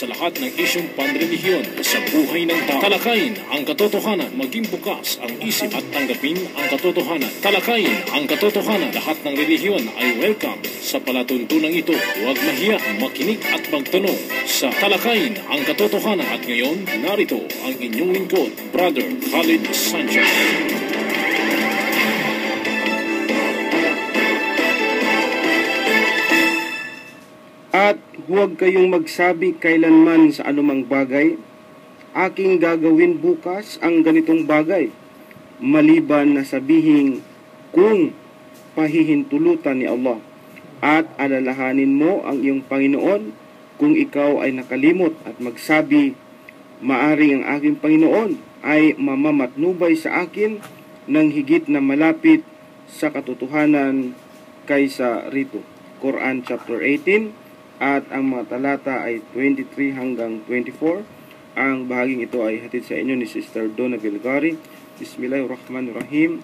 sa lahat ng isyong panrelihiyon sa buhay ng tao. Talakayin ang katotohanan, maging bukas ang isip at tanggapin ang katotohanan. Talakayin ang katotohanan, lahat ng relihiyon ay welcome sa palatuntunang ito. Huwag mahiya, makinig at magtanong sa Talakayin ang katotohanan. At ngayon, narito ang inyong lingkod, Brother Khalid Sanchez. At huwag kayong magsabi kailanman sa anumang bagay, aking gagawin bukas ang ganitong bagay, maliban na sabihin kung pahihintulutan ni Allah. At alalahanin mo ang iyong Panginoon kung ikaw ay nakalimot at magsabi, maaring ang aking Panginoon ay mamamatnubay sa akin ng higit na malapit sa katotohanan kaysa rito. Quran chapter 18 at ang mga talata ay 23 hanggang 24. Ang bahaging ito ay hatid sa inyo ni Sister Donna Vilgari. Bismillahirrahmanirrahim.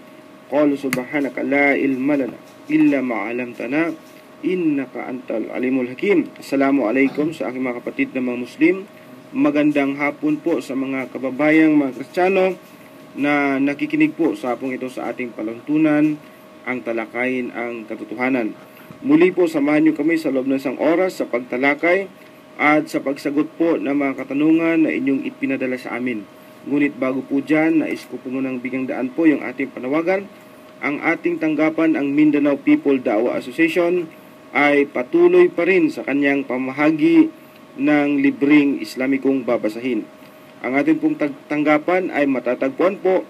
Qalu subhanaka la ilma lana illa ma 'allamtana innaka antal alimul hakim. Assalamualaikum sa aking mga kapatid na mga Muslim. Magandang hapon po sa mga kababayang mga Kristiyano na nakikinig po sa hapong ito sa ating palantunan, ang talakayin ang katotohanan. Muli po samahan niyo kami sa loob ng isang oras sa pagtalakay at sa pagsagot po ng mga katanungan na inyong ipinadala sa amin. Ngunit bago po dyan, nais ko po munang bigyang daan po yung ating panawagan. Ang ating tanggapan, ang Mindanao People Da'wa Association, ay patuloy pa rin sa kanyang pamahagi ng libreng Islamikong babasahin. Ang ating pong tanggapan ay matatagpuan po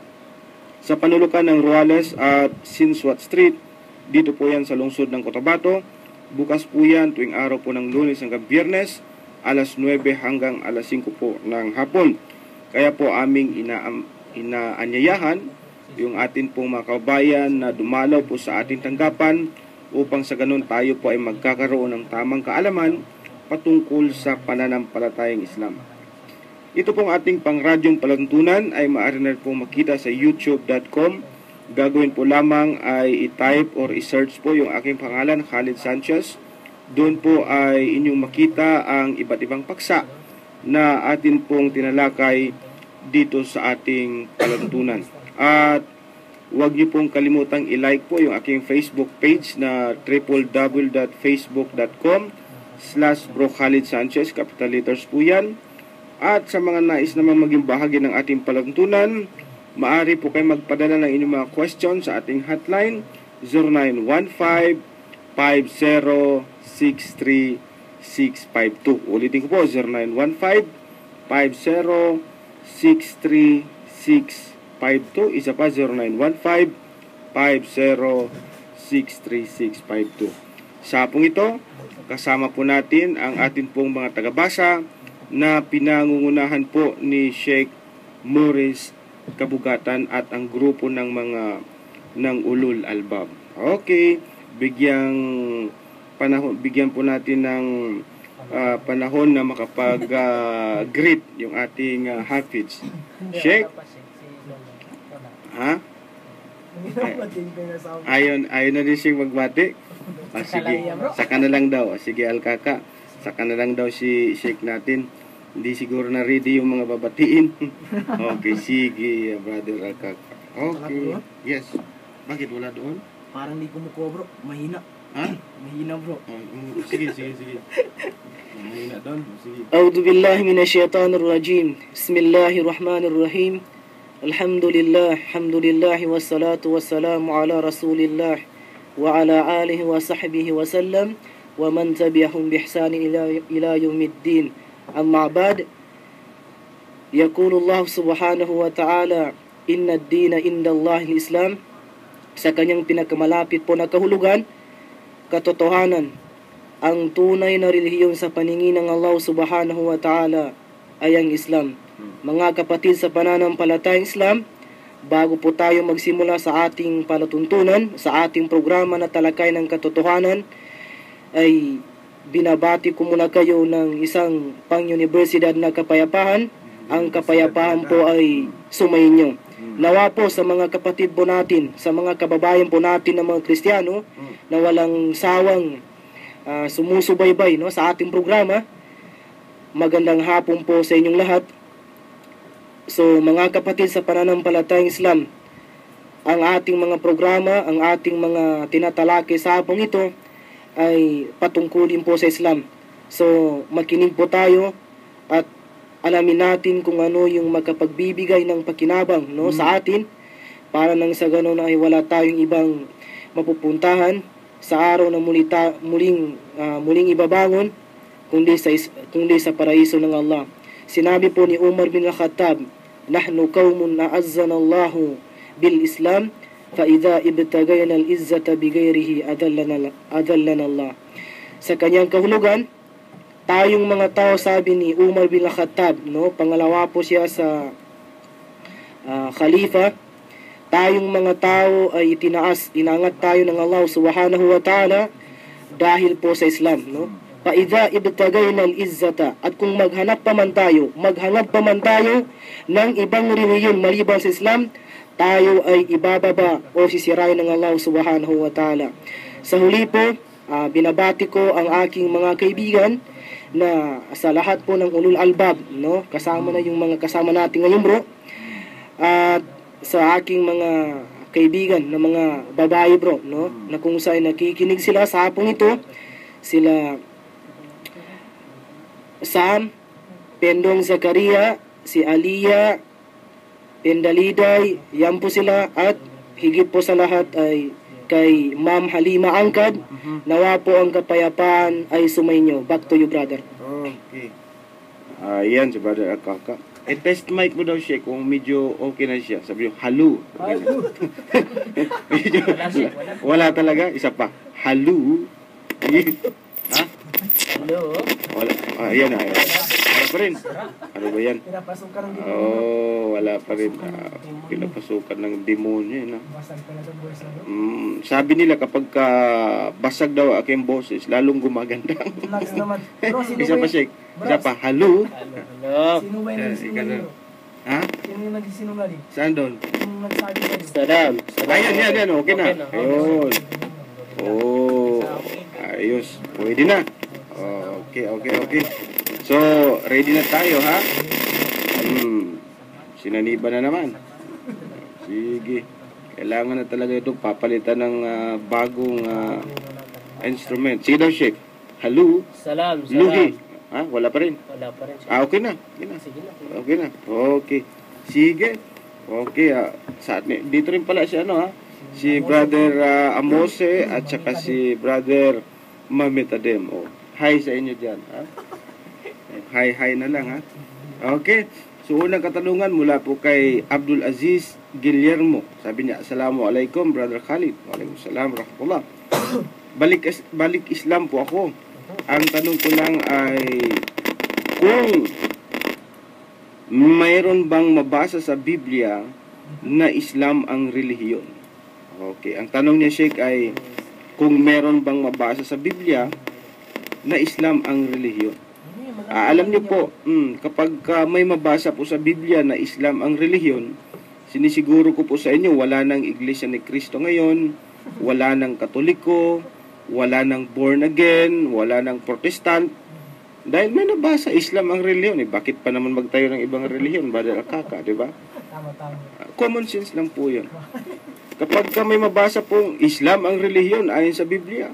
sa panulukan ng Ruales at Sinswat Street. Dito po yan sa lungsod ng Cotabato. Bukas po yan tuwing araw po ng Lunes hanggang Biyernes, alas 9 hanggang alas 5 po ng hapon. Kaya po aming inaanyayahan yung atin pong mga kabayan na dumalaw po sa ating tanggapan upang sa ganun tayo po ay magkakaroon ng tamang kaalaman patungkol sa pananampalatayang Islam. Ito pong ating pangradyong palantunan ay maaari na po makita sa youtube.com. Gagawin po lamang ay i-type or i-search po yung aking pangalan, Khalid Sanchez. Doon po ay inyong makita ang iba't ibang paksa na atin pong tinalakay dito sa ating palantunan. At huwag niyo pong kalimutang i-like po yung aking Facebook page na www.facebook.com/BroKhalidSanchez, capital letters po yan. At sa mga nais naman maging bahagi ng ating palantunan, maaari po kayo magpadala ng inyong mga question sa ating hotline 0915-5063-652. Ulitin ko po, 0915-5063-652. Isa pa, 0915-5063-652. Sa hapong ito, kasama po natin ang ating pong mga tagabasa na pinangungunahan po ni Sheikh Maurice Kabugatan at ang grupo ng mga Ulul Albab. Okay, bigyan po natin ng panahon na makapag-greet yung ating Hafiz. Sheikh? Ha? Ayon na din siyang magbati. Sige, saka na lang daw. Sige, Alkaka. Saka na lang daw si Sheikh natin. Hindi siguro na ready yung mga babatiin. Okay, sige, Brother Alkaka. Okay, yes. Bakit wala doon? Parang di kumukuha, bro. Mahina. Ha? Mahina, bro. Sige. Mahina doon. Sige. A'udhu billahi minasyaitanir rajim. Bismillahirrahmanirrahim. Alhamdulillah, wassalatu wassalamu ala rasulillah wa ala alihi wa sahbihi wa sallam wa man tabi'ahum bihsani ila yaumiddin. Amma ba'd. Yaqulu Allah subhanahu wa ta'ala, inna ad-dina inda Allah al-Islam. Sa kanyang pinakamalapit po na kahulugan, katotohanan, ang tunay na relihiyon sa paningin ng Allah subhanahu wa ta'ala ay ang Islam. Mga kapatid sa pananampalatayang Islam, bago po tayo magsimula sa ating palatuntunan, sa ating programa na talakay ng katotohanan, ay binabati ko muna kayo ng isang pang-universidad na kapayapaan. Ang kapayapaan po ay sumainyo. Nawa po sa mga kapatid po natin, sa mga kababayan po natin na mga Kristiyano na walang sawang sumusubaybay sa ating programa, Magandang hapon po sa inyong lahat. So mga kapatid sa pananampalatayang Islam, ang ating mga programa, ang ating mga tinatalakay sa hapong ito ay patungkulin po sa Islam. So makinig po tayo at alamin natin kung ano yung makapagbibigay ng pakinabang sa atin, para nang sa ganun ay wala tayong ibang mapupuntahan sa araw na muling ibabangon kundi sa paraiso ng Allah. Sinabi po ni Umar bin Khattab, "Nahnu qaumun a'azzana Allahu bil Islam, fa idza ibtagayna al izzata bighairihi adallana Allah." Sa kanyang kahulugan, tayong mga tao, sabi ni Umar bin Khattab, pangalawa po siya sa khalifa, tayong mga tao ay inangat tayo ng Allah subhanahu wa ta'ala dahil po sa Islam, Paidha ibtagayna al-izzata, at kung maghanap pa man tayo ng ibang relihiyon maliban sa Islam, tayo ay ibababa o sisirain ng Allah subhanahu wa ta'ala. Sa huli po, binabati ko ang aking mga kaibigan na sa lahat po ng ulul albab, kasama na yung mga kasama natin ngayon, bro. At sa aking mga kaibigan na mga babae, bro, na kung saan nakikinig sila sa hapong ito, sila Sam, Pendong Zakaria, si Aliyah, Pendaliday, yan po sila, at higit po sa lahat ay kay Ma'am Halima Angkad. Nawa po ang kapayapaan ay sumainyo. Back to you, brother. Okay. Yan si Brother Akaka. Test mic mo daw siya kung medyo okay na siya. Sabi niyo, halu. Wala talaga. Isa pa. Halu. Ha? Hello. Wala. Ayan na. Wala pa rin. Ano ba yan? Pinapasukan ng demonyo. Wala pa rin. Pinapasukan ng demonyo. Basag ka na ng voice na sabi nila kapag basag daw aking boses, lalong gumaganda. Relax naman. Bro, sino Isa pa, Sheikh. Isa pa. Halu. Sino ba yung nagsinungaling? Ha? Sino yung nagsinungaling? Saan doon? Yung nagsabi sa'yo. Salam. Ayan. Okay na. Ayun. Ayos. Pwede na. Okay. So, ready na tayo, ha? Sinaniba na naman. Sige. Kailangan na talaga ito papalitan ng bagong instrument. Sige daw, Sheikh. Halu. Salam. Lugi. Ha? Wala pa rin. Wala pa rin. Okay na. Sige na. Okay na. Okay. Sige. Okay. Dito rin pala si si Brother Amose at saka si Brother Mamitadem. Hi sa inyo dyan. Ha? Hi na lang, ha? Okay. So, unang katanungan mula po kay Abdul Aziz Guillermo. Sabi niya, Assalamualaikum, Brother Khalid. Waalaikumsalam, rahmatullah. Balik Islam po ako. Ang tanong ko lang ay, kung mayroon bang mabasa sa Biblia na Islam ang relihiyon? Okay. Ang tanong niya, Sheikh, ay, kung meron bang mabasa sa Biblia na Islam ang relihiyon? Alam niyo po, kapag may mabasa po sa Biblia na Islam ang relihiyon, sinisiguro ko po sa inyo, wala nang Iglesia ni Cristo ngayon, wala nang Katoliko, wala nang born again, wala nang Protestant, dahil may nabasa Islam ang relihiyon. Bakit pa naman magtayo ng ibang relihiyon, Brother Akaka, di ba? Common sense lang po yun. Kapag may mabasa pong Islam ang relihiyon ayon sa Biblia,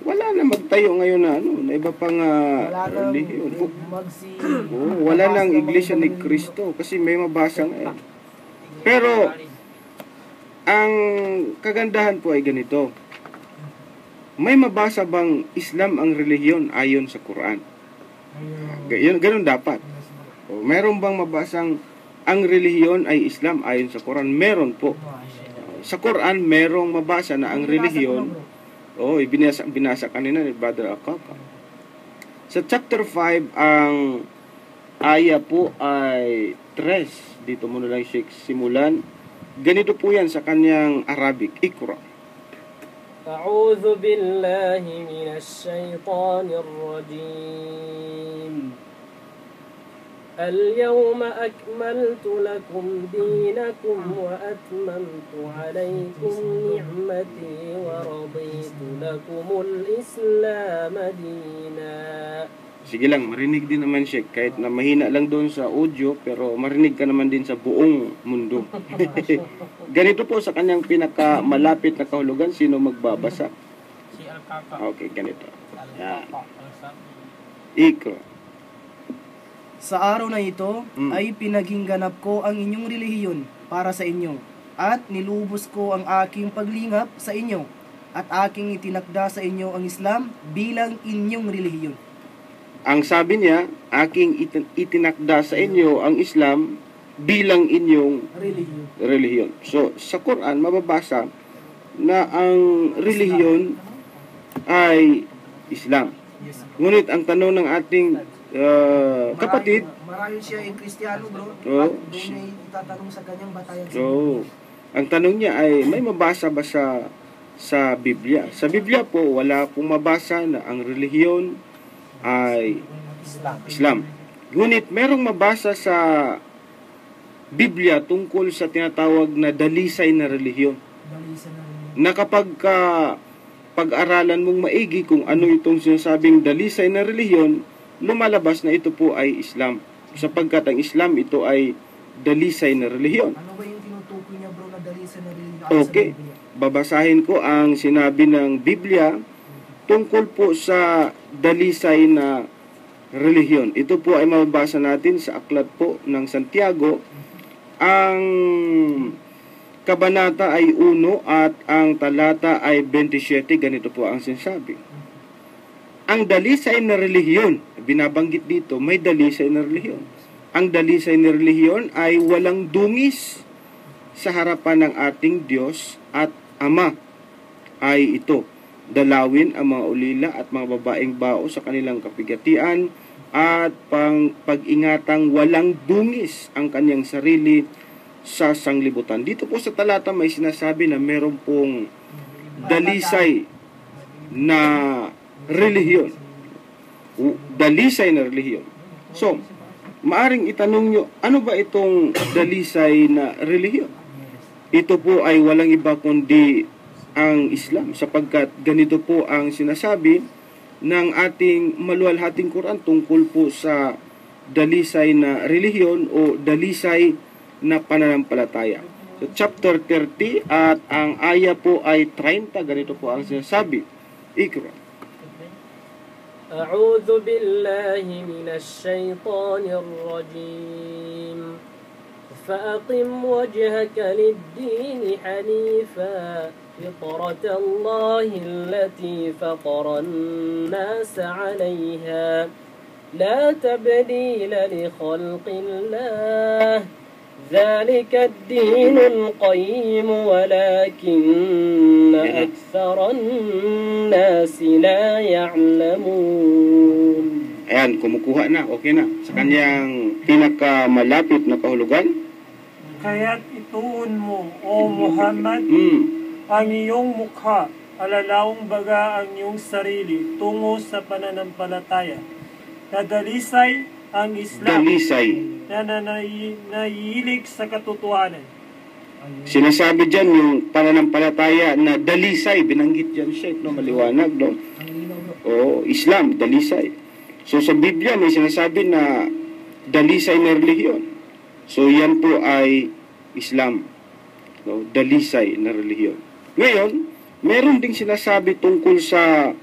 wala na magtayo ngayon na iba pang relihiyon. Wala nang Iglesia ni Cristo kasi may mabasa ngayon. Pero ang kagandahan po ay ganito. May mabasa bang Islam ang relihiyon ayon sa Quran? Ganun dapat. Meron bang mabasang ang relihiyon ay Islam ayon sa Quran? Meron po. Sa Quran, merong mabasa na ang relihiyon, binasa kanina ni Brother Akaka. Sa chapter 5, ang aya po ay 3. Dito muna lang Sheikh simulan. Ganito po yan sa kanyang Arabic. Iqra. A'udhu billahi minash shaitanir rajim. اليوم أكملت لكم دينكم وأتممت عليكم نعمتي ورضيت لكم الإسلام دينا Sige lang, marinig din naman siya. Kahit na mahina lang doon sa audio, pero marinig ka naman din sa buong mundo. Ganito po sa kanyang pinakamalapit na kahulugan. Sino magbabasa? Si Al-Kaka. Okay, ganito. Yan. Al-Kaka. Ang sabi. Ikra. Sa araw na ito ay pinaging ganap ko ang inyong relihiyon para sa inyo, at nilubos ko ang aking paglingap sa inyo, at aking itinakda sa inyo ang Islam bilang inyong relihiyon. Ang sabi niya, aking itinakda sa inyo ang Islam bilang inyong Relihiyon. relihiyon. So, sa Quran, mababasa na ang relihiyon ay Islam. Yes. Ngunit ang tanong ng ating kapatid, Marahil siya ay Kristiyano, bro. Oo. At doon niya itatanong sa kanyang batayan. so, ang tanong niya ay, may mabasa ba sa Biblia? Sa Biblia po, wala pong mabasa na ang relihiyon ay Islam. Ngunit merong mabasa sa Biblia tungkol sa tinatawag na dalisay na relihiyon. Dalisa na relihiyon. Na kapag pag-aralan mong maigi kung ano itong sinasabing dalisay na relihiyon, lumalabas na ito po ay Islam. Sapagkat ang Islam, ito ay dalisay na relihiyon. Ano ba yung tinutukoy niya, bro, na dalisa na relihiyon? Okay. Babasahin ko ang sinabi ng Biblia tungkol po sa dalisay na relihiyon. Ito po ay mababasa natin sa aklat po ng Santiago. Ang kabanata ay 1 at ang talata ay 27. Ganito po ang sinasabi. Ang dalisay na relihiyon, binabanggit dito, may dalisay na relihiyon. Ang dalisay na relihiyon ay walang dungis sa harapan ng ating Diyos at Ama. Ay ito, dalawin ang mga ulila at mga babaeng bao sa kanilang kapigatian at pag-ingatang walang dungis ang kanyang sarili sa sanglibutan. Dito po sa talata may sinasabi na meron pong dalisay na relihiyon. Dalisay na relihiyon. So, maaring itanong nyo, ano ba itong dalisay na relihiyon? Ito po ay walang iba kundi ang Islam, sapagkat ganito po ang sinasabi ng ating maluwalhating Quran tungkol po sa dalisay na relihiyon o dalisay na pananampalataya. So, chapter 30 at ang aya po ay 30, ganito po ang sinasabi. Ikra. أعوذ بالله من الشيطان الرجيم فأقم وجهك للدين حنيفا فطرة الله التي فطر الناس عليها لا تبديل لخلق الله ذلك الدين القيم ولكن أكثر الناس لا يعلمون. Ayan, kumukuha na, okay na. Sa kanyang pinakamalapit na kahulugan. Kaya't ituon mo, O Muhammad, ang iyong mukha, alalawang baga ang iyong sarili tungo sa pananampalataya. Nadalisay ang Islam Dalisay. na nahihilig sa katotohanan. Sinasabi dyan yung pananampalataya na dalisay. Binanggit dyan siya, no? Maliwanag, no? O, Islam, dalisay. So, sa Biblia may sinasabi na dalisay na relihiyon. So, yan po ay Islam. No? Dalisay na relihiyon. Ngayon, meron ding sinasabi tungkol sa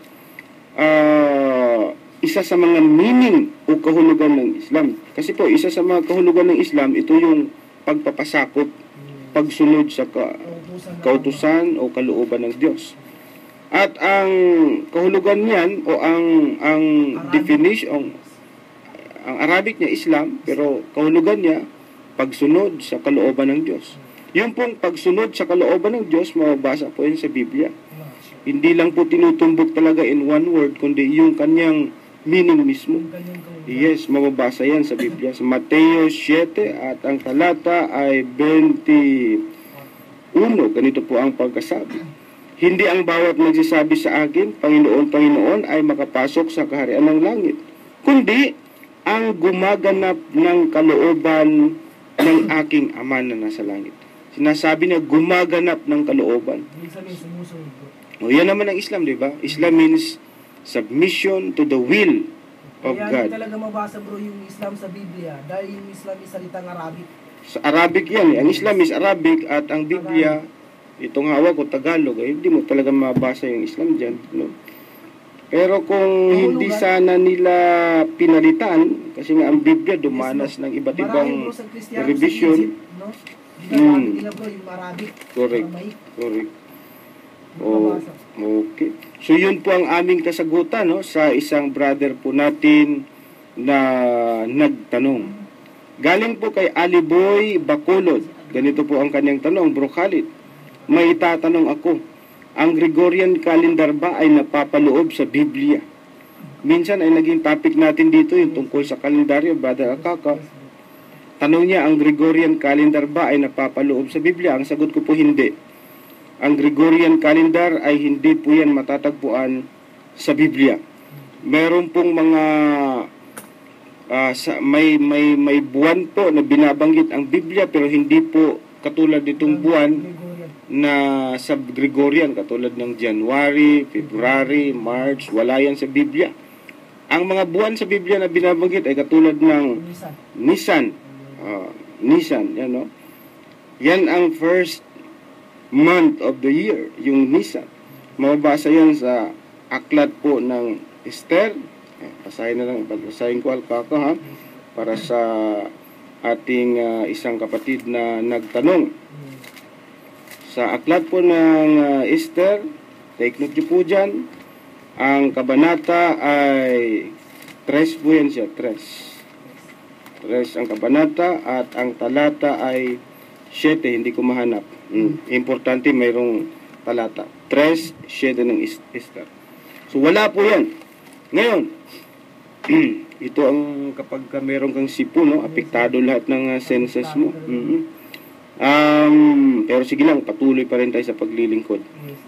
isa sa mga meaning o kahulugan ng Islam. Kasi po, isa sa mga kahulugan ng Islam, ito yung pagpapasakop, pagsunod sa kautusan o kalooban ng Diyos. At ang kahulugan niyan o ang definition, ang Arabic niya Islam, pero kahulugan niya pagsunod sa kalooban ng Diyos. Yung pong pagsunod sa kalooban ng Diyos, mababasa po yun sa Biblia. Hindi lang po tinutumbok talaga in one word, kundi yung kanyang meaning mismo. Yes, mababasa yan sa Biblia. Sa Mateo 7 at ang talata ay 21. Ganito po ang pagkasabi. Hindi ang bawat nagsasabi sa akin, Panginoon, Panginoon, ay makapasok sa kaharian ng langit, kundi ang gumaganap ng kalooban ng aking Ama na nasa langit. Sinasabi niya, gumaganap ng kalooban. O yan naman ang Islam, di ba? Islam means submission to the will of Kaya God. hindi talaga mabasa bro yung Islam sa Biblia dahil yung Islam is salitang Arabic. Sa Arabic yan. Ang Islam is Arabic at ang Biblia, itong hawak ko Tagalog, hindi mo talaga mabasa yung Islam dyan. No? Pero kung hindi sana nila pinalitan, kasi nga ang Biblia dumanas ng iba't ibang revision. No? Ginagamit nila bro yung Arabic. Correct. Aramaic. Correct. Okay. So yun po ang aming kasagutan no, sa isang brother po natin na nagtanong. Galing po kay Aliboy Bacolod. Ganito po ang kanyang tanong, Bro Khalid. May itatanong ako. Ang Gregorian calendar ba ay napapaloob sa Biblia? Minsan ay naging topic natin dito yung tungkol sa kalendaryo, Brother Akaka. Tanong niya, ang Gregorian calendar ba ay napapaloob sa Biblia? Ang sagot ko po hindi. Ang Gregorian calendar ay hindi po yan matatagpuan sa Biblia. Meron pong mga may buwan po na binabanggit ang Biblia pero hindi po katulad nitong buwan na sa Gregorian, katulad ng January, February, March, wala yan sa Biblia. Ang mga buwan sa Biblia na binabanggit ay katulad ng Nisan. Nisan, yan no? Yan ang first month of the year, yung Nisan. Mababasa yan sa aklat po ng Esther. Basahin ko Alkaka ha, para sa ating isang kapatid na nagtanong. Sa aklat po ng Esther, take note niyo po dyan, ang kabanata ay 3 po yan siya, 3 ang kabanata at ang talata ay 7, hindi ko mahanap. Importante mayroong talata. 3:7 ng Esther. So wala po yan. Ngayon, ito ang kapag meron kang sipo, no, apektado lahat ng census mo. Pero sige lang, patuloy pa rin tayo sa paglilingkod.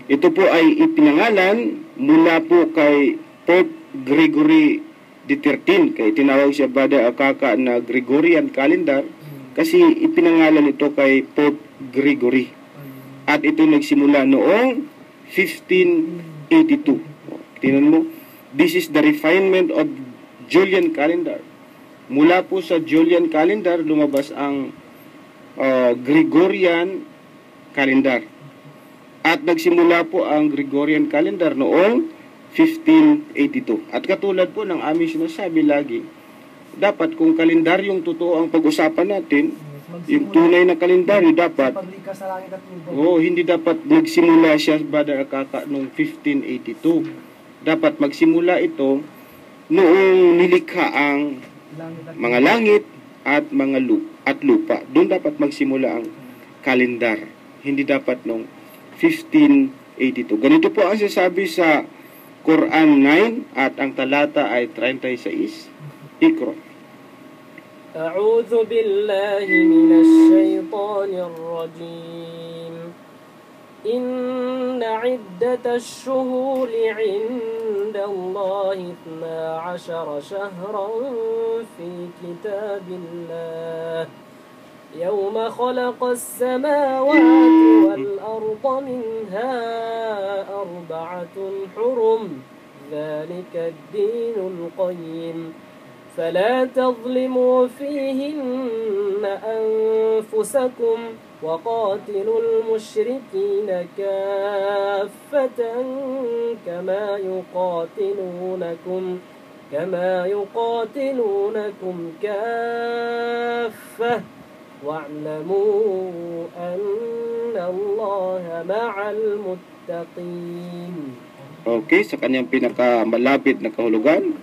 Ito po ay ipinangalan mula po kay Pope Gregory XIII. Kaya tinawag siya Brother Akaka na Gregorian calendar kasi ipinangalan ito kay Pope Gregory. At ito nagsimula noong 1582. Tingnan mo, this is the refinement of Julian calendar. Mula po sa Julian calendar, lumabas ang Gregorian calendar. At nagsimula po ang Gregorian calendar noong 1582. At katulad po ng aming sinasabi lagi, dapat kung kalendaryong totoo ang pag-usapan natin, yung tunay na kalendaryo dapat, hindi dapat nagsimula siya, Brother Akaka, noong 1582. Dapat magsimula ito noong nilikha ang mga langit at mga lupa. Doon dapat magsimula ang kalendar. Hindi dapat noong 1582. Ganito po ang sasabi sa Quran 9 at ang talata ay 36. Ikro. أعوذ بالله من الشيطان الرجيم إن عدة الشهور عند الله 12 شهرا في كتاب الله يوم خلق السماوات والأرض منها 4 حرم ذلك الدين القيم فلا تظلموا فيهن أنفسكم وقاتلوا المشركين كافة كما يقاتلونكم كافة واعلموا أن الله مع المتقين. Okay, sa kanyang pinakamalapit na kahulugan.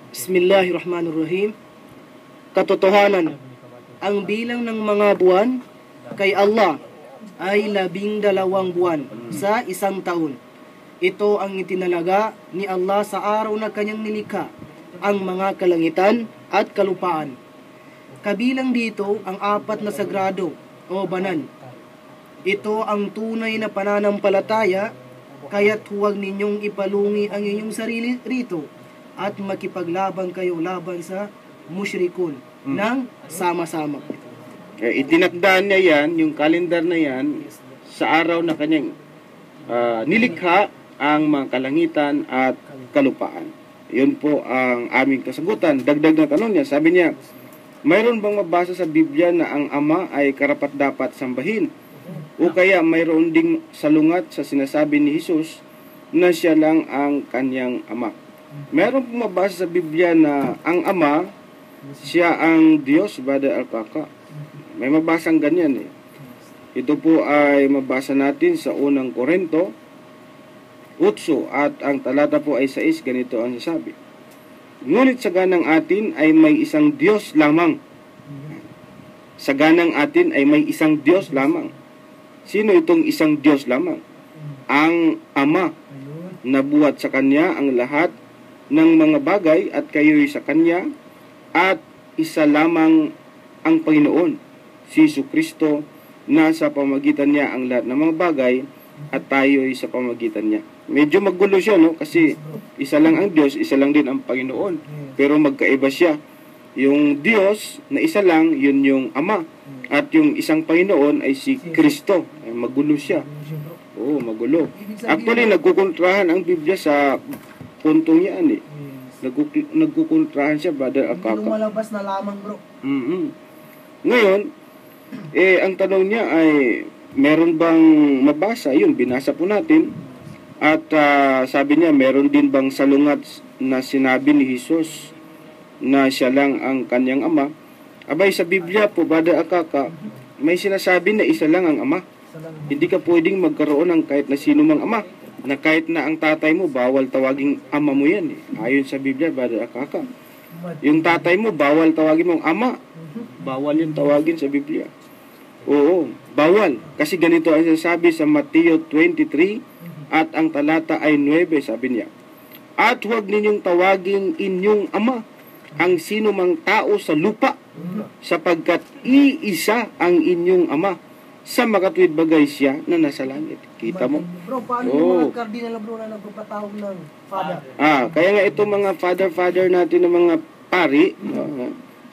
Bismillahirrahmanirrahim. Katotohanan, ang bilang ng mga buwan kay Allah ay 12 buwan sa isang taon. Ito ang itinalaga ni Allah sa araw na kanyang nilikha ang mga kalangitan at kalupaan. Kabilang dito ang 4 na sagrado o banal. Ito ang tunay na pananampalataya, kaya't huwag ninyong ipalungi ang inyong sarili rito at makipaglaban kayo laban sa musyrikun ng sama-sama. Itinakdaan niya yan, yung kalendar na yan, sa araw na kanyang nilikha ang mga kalangitan at kalupaan. Yun po ang aming kasagutan. Dagdag na tanong niya, sabi niya, mayroon bang mabasa sa Biblia na ang Ama ay karapat-dapat sambahin? O kaya mayroon ding salungat sa sinasabi ni Jesus na siya lang ang kanyang Ama? Mayroon pong mabasa sa Biblia na ang Ama, siya ang Diyos, Brother Alpaca. May mabasang ganyan eh. Ito po ay mabasa natin sa unang Korinto 8 at ang talata po ay 6, ganito ang sasabi. Ngunit sa ganang atin ay may isang Diyos lamang. Sa ganang atin ay may isang Diyos lamang. Sino itong isang Diyos lamang? Ang Ama na buhat sa Kanya ang lahat ng mga bagay at kayo'y sa Kanya at isa lamang ang Panginoon, si Jesucristo, na sa pamagitan niya ang lahat ng mga bagay at tayo'y sa pamagitan niya. Medyo magulo siya, no? Kasi isa lang ang Diyos, isa lang din ang Panginoon. Pero magkaiba siya. Yung Diyos na isa lang, yun yung Ama. At yung isang Panginoon ay si Kristo. Ay, magulo siya. Oo, magulo. Actually, nagkukontrahan ang Biblia sa puntong yan eh. Nagkukontrahan siya, Brother Akaka. Hindi lumalabas na lamang, bro. Ngayon, ang tanong niya ay, meron bang mabasa? Yun, binasa po natin. At sabi niya, meron din bang salungat na sinabi ni Jesus na siya lang ang kanyang Ama? Abay, sa Biblia po, Brother Akaka, may sinasabi na isa lang ang Ama. Hindi ka pwedeng magkaroon ng kahit na sino mang Ama. Na kahit na ang tatay mo, bawal tawaging Ama mo yan. Ayon sa Biblia, Brother Akaka. Yung tatay mo, bawal tawagin mong Ama. Bawal yung tawagin sa Biblia. Oo, bawal. Kasi ganito ang sinasabi sa Mateo 23, at ang talata ay 9, sabi niya. At huwag ninyong tawagin inyong Ama ang sino mang tao sa lupa, sapagkat iisa ang inyong Ama, sa makatuwid bagay siya na nasa langit. Kita mo? Bro, paano yung mga kardinal, bro, na nagpapatawag ng Father? Kaya nga ito mga father natin ng mga pari,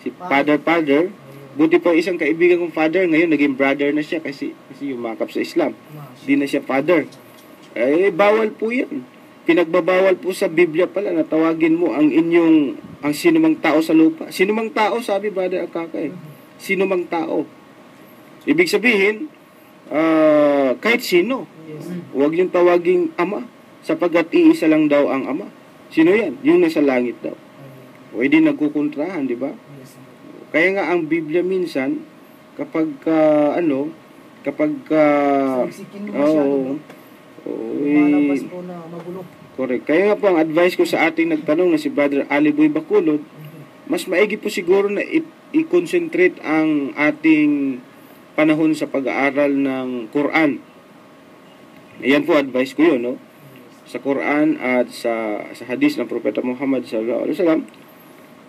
si father, buti pa isang kaibigan kong father, ngayon naging brother na siya kasi yumakap sa Islam. Di na siya father. Bawal po yan. Pinagbabawal po sa Biblia pala na tawagin mo ang sino mang tao sa lupa. Sino mang tao, sabi Brother Akaka eh. Sino mang tao. Ibig sabihin, kahit sino. Huwag yung tawaging Ama, sapagkat iisa lang daw ang Ama. Sino yan? Yung nasa langit daw. Pwede nagkukontrahan, di ba? Kaya nga ang Biblia minsan, kapag Lumalabas po na magulo. Correct. Kaya nga po ang advice ko sa ating nagtanong na si Brother Aliboy Bacolod, mas maigi po siguro na i-concentrate ang ating panahon sa pag-aaral ng Quran. Ayan po advice ko yun, no? Sa Quran at sa hadith ng Propeta Muhammad sallallahu alaihi wasallam,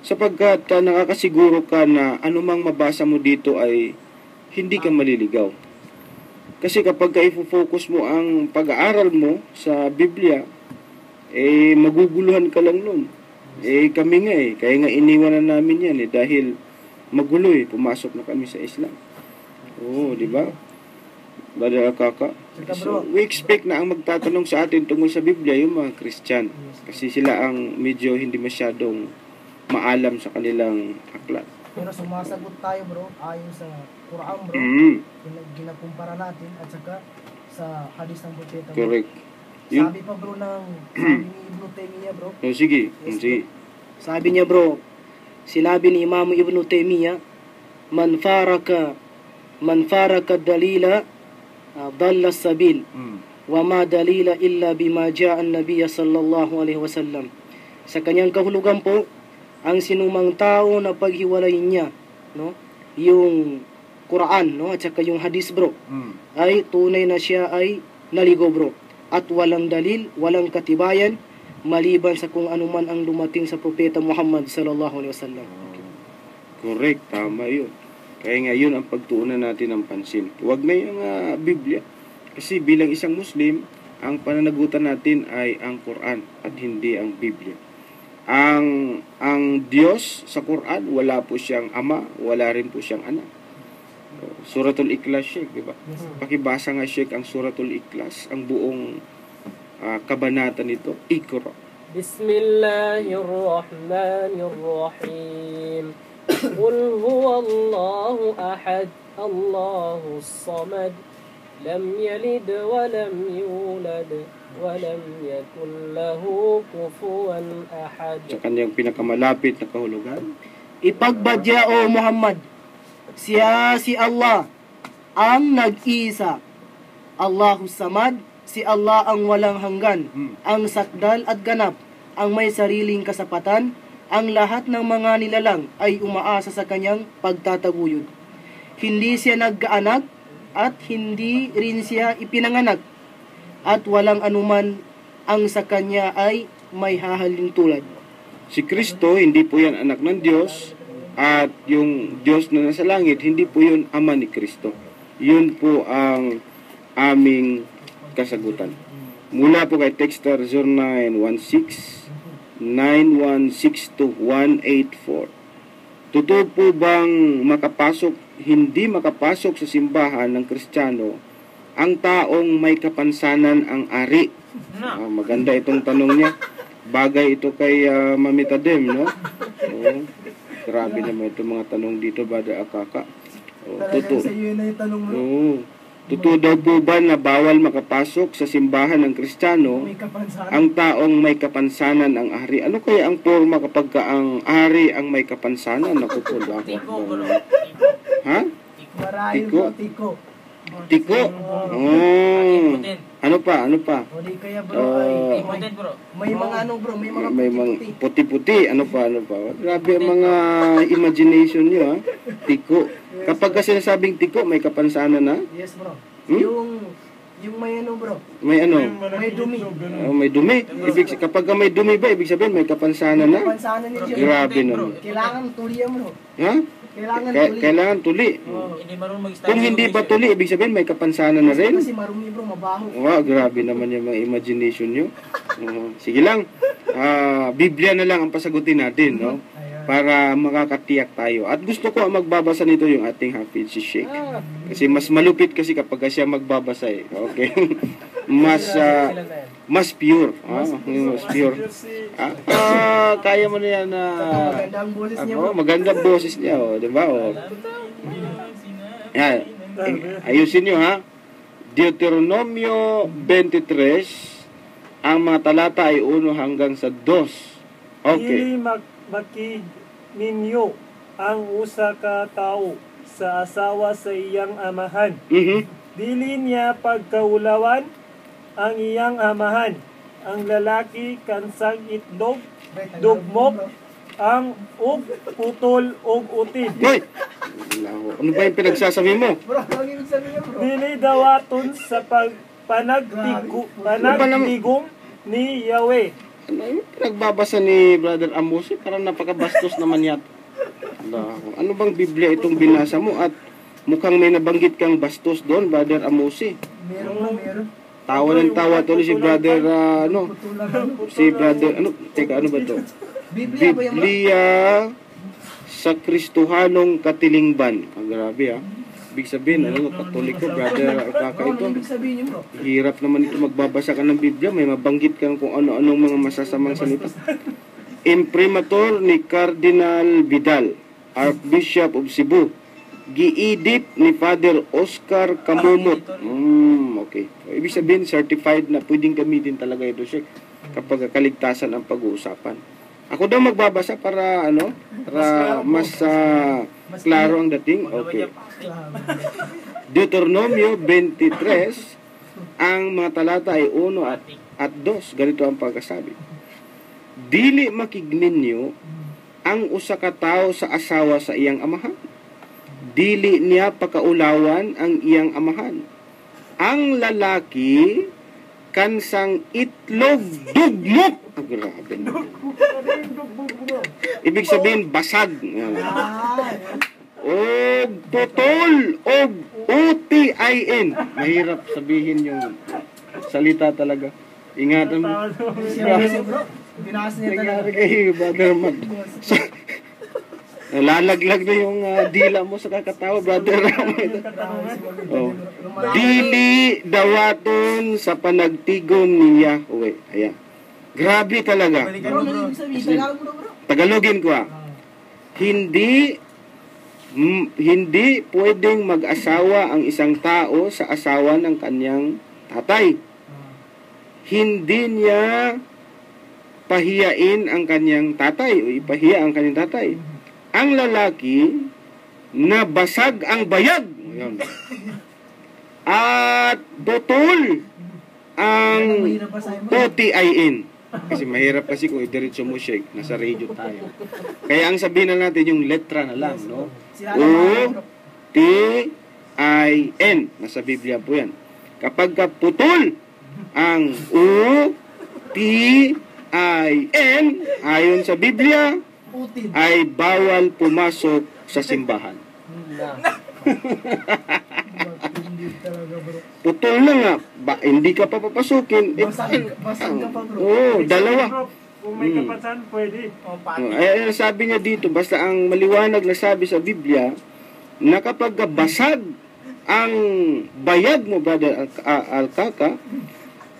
sapagkat nakakasiguro ka na anumang mabasa mo dito ay hindi ka maliligaw. Kasi kapag i-focus mo ang pag-aaral mo sa Biblia, maguguluhan ka lang nun. Kami nga kaya nga iniwanan namin yan dahil magulo pumasok na kami sa Islam. Oo, di ba? Brother Akaka. So, we expect na ang magtatanong sa atin tungkol sa Biblia yung mga Christian. Kasi sila ang medyo hindi masyadong maalam sa kanilang aklat. Pero sumasagot tayo, bro, ayon sa Quran, bro. Ginakumpara natin at saka sa hadith ng Propeta. Correct. Sabi pa, bro, sabi ni Ibn Taymiyyah, bro. Sige. Sige. Sabi niya, bro, sinabi ni Imam Ibn Taymiyyah, man faraka dalila dalla sabil wa ma dalila illa bima jaa an-nabiy sallallahu alaihi wasallam. Sa kanyang kahulugan po, ang sinumang tao na paghiwalayin niya, no, yung Quran, no, at saka yung hadith, bro, ay tunay na siya ay naligo, bro, at walang dalil, walang katibayan maliban sa kung anuman ang dumating sa Propeta Muhammad sallallahu alaihi wasallam. Correct, tama yun. Kaya nga yun ang pagtuunan natin ng pansin. Huwag na yung Biblia. Kasi bilang isang Muslim, ang pananagutan natin ay ang Quran at hindi ang Biblia. Ang Diyos sa Quran, wala po siyang ama, wala rin po siyang anak. Suratul Ikhlas, Sheikh, di ba? Pakibasa nga, Sheikh, ang Suratul Ikhlas, ang buong kabanata nito, Iqra. بسم الله الرحمن الرحيم قل هو الله أحد الله الصمد لم يلد ولم يولد ولم يكن له كفوا أحد. Sa kanyang pinakamalapit na kahulugan. Ipagbadya o Muhammad, siya si Allah, ang nag-isa. Allahus Samad, si Allah ang walang hanggan, ang sakdal at ganap, ang may sariling kasapatan, ang lahat ng mga nilalang ay umaasa sa kanyang pagtataguyod. Hindi siya nagkaanak at hindi rin siya ipinanganak at walang anuman ang sa kanya ay may hahalin tulad. Si Kristo, hindi po yan anak ng Diyos, at yung Diyos na nasa langit, hindi po yun ama ni Kristo. Yun po ang aming kasagutan. Mula po kay Texter 0916-9162-184. Totoo po bang hindi makapasok sa simbahan ng Kristiyano ang taong may kapansanan ang ari? Maganda itong tanong niya. Bagay ito kay Mami Tadem, no? Oo. Grabe naman itong mga tanong dito, Brother Akaka. Totoo. Totoo daw po ba na bawal makapasok sa simbahan ng Kristiyano ang taong may kapansanan ang ari? Ano kaya ang forma kapag ang ari ang may kapansanan? Naku po, ha? Tiko? Tiko? Oh. Ano pa? Hindi kaya bro, may mga ano bro, may mga puti-puti. Ano pa? Grabe ang mga imagination nyo, ha? Tiko. Kapag kasi sinasabing tiko, may kapansanan na? Yes bro. Hmm? Yung may ano bro? May ano? May dumi. May dumi. Kapag may dumi ba, ibig sabihin may kapansanan na? Kapansanan ni Diyos. Grabe naman. Kailangan tuliyan bro. Ha? Kailangan tuli. Kung hindi pa tuli, ibig sabihin may kapansanan na rin. Kasi marumi bro, mabaho. Wow, grabe naman yung mga imagination nyo. Sige lang. Biblia na lang ang pasagutin natin, no? Para makakatiyak tayo. At gusto ko ang magbabasa nito yung ating Hafiz, si Sheikh. Kasi mas malupit kasi kapag siya magbabasa eh. Okay? mas pure. Mas pure. Kaya mo na yan na... Magandang boses niya bro. Magandang boses niya, diba? Yan. Ayusin nyo, ha? Deuteronomio 23, ang mga talata ay 1 hanggang sa 2. Okay. Dili makig ninyo ang usa ka tawo sa asawa sa iyang amahan. Dili niya pagkaulawan ang iyang amahan. Ang lalaki kansang itlog, dugmok, ang putol og utin. Hoy! Ano ba yung pinagsasabi mo? Bro, ano yung sabi niya bro? Dili dawaton sa panagtigom ni Yahweh. Ano yung pinagbabasa ni Brother Amosi? Parang napakabastos naman yata. Ano bang Biblia itong binasa mo? At mukhang may nabanggit kang bastos doon, Brother Amosi. Meron. Tawa ng tawa tuloy si Brother, si Brother, ano ba to? Biblia sa Kristohanong Katilingban. Grabe ha. Ibig sabihin, Katoliko, Brother Akaka ito. Hirap naman ito magbabasa ka ng Biblia. May mabanggit kang kung ano-anong mga masasamang salita. Imprimatur ni Cardinal Vidal, Archbishop of Cebu. Gi-edit ni Father Oscar Camumot. Okay. Ibig sabihin, certified na pwedeng gamitin talaga ito, Sheikh, kapag kaligtasan ang pag-uusapan. Ako daw magbabasa para mas klaro ang dating. Okay. Deuteronomio 23, ang mga talata ay 1 at 2. Ganito ang pagkasabi. Dili makigninyo ang usa ka tawo sa asawa sa iyang amahan. Dili niya pakaulawan ang iyang amahan. Ang lalaki kansang itlog dugmok. Grabe na. Ibig sabihin basag. Og putol og utin. Mahirap sabihin yung salita talaga. Ingatan mo. Binasa niya talaga. Kay Brother Mag. Lalaglag na yung dila mo sa kakatawa, Brother Ramon. Dili dawaton sa panagtigom ni Yahweh. Ayan. Grabe talaga. Bro, ano ibig sabihin? Tagalog mo, bro. Tagalogin ko Hindi pwedeng mag-asawa ang isang tao sa asawa ng kanyang tatay. Hindi niya pahiyain ang kanyang tatay o ipahiya ang kanyang tatay. Ang lalaki na basag ang bayag at putol ang OTIN. Kasi mahirap kasi kung idiretso mo shake, nasa radio tayo. Kaya ang sabihin na natin yung letra na lang, no? O-T-I-N. Nasa Biblia po yan. Kapag ka putol ang O-T-I-N, ayon sa Biblia, ay bawal pumasok sa simbahan. Putol na nga. Hindi ka pa papasukin. Basag ka pa, bro. Oo, dalawa. Bro, kung may kapasan, pwede. Ay, sabi niya dito, basta ang maliwanag na sabi sa Biblia, na kapag basag ang bayag mo, Brother Alcaka,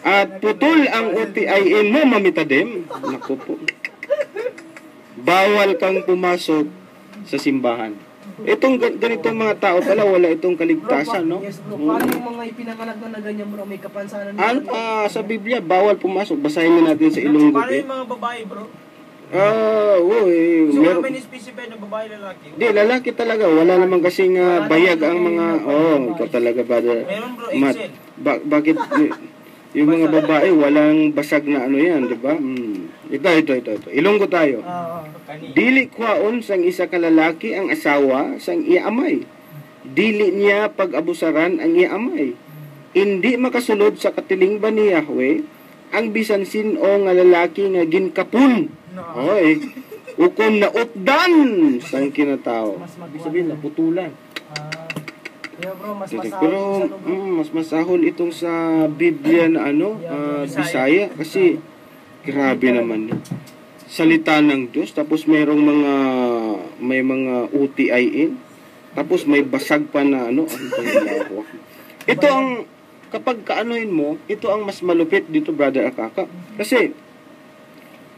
at putol ang OTIN mo, mamitadem, naku po, bawal kang pumasok sa simbahan. Itong ganitong mga tao pala, wala itong kaligtasan, no? Yes, bro. Paano yung mga ipinanganak na ganyan, bro? May kapansanan Ano sa Biblia, bawal pumasok. Basahin na natin sa Ilonggo. Paano yung mga babae, bro? So, meron. may specify na babae, lalaki? Di, lalaki talaga. Wala naman kasing bayag ang mga... ikaw talaga, Brother. Meron, bro, Matt. Excel. Bakit yung mga babae, walang basag na ano yan, di ba? Ito. Ilonggo tayo. Dili kwaon sang isa ka lalaki ang asawa sang iamay. Dili niya pag-abusaran ang iamay. Hindi makasulod sa katilingban ni Yahweh ang bisan sino nga lalaki nga ginkapun. Oy. Ukon na utdan sang kinatao. Ibig sabihin naputulan. Yeah, bro, mas Pero mas masahol itong sa Biblia na Bisaya kasi grabe naman yun. Salita ng Diyos, tapos may mga UTIN, tapos may basag pa na ito ang kapag kaanoin mo, ito ang mas malupit dito, Brother Akaka. Kasi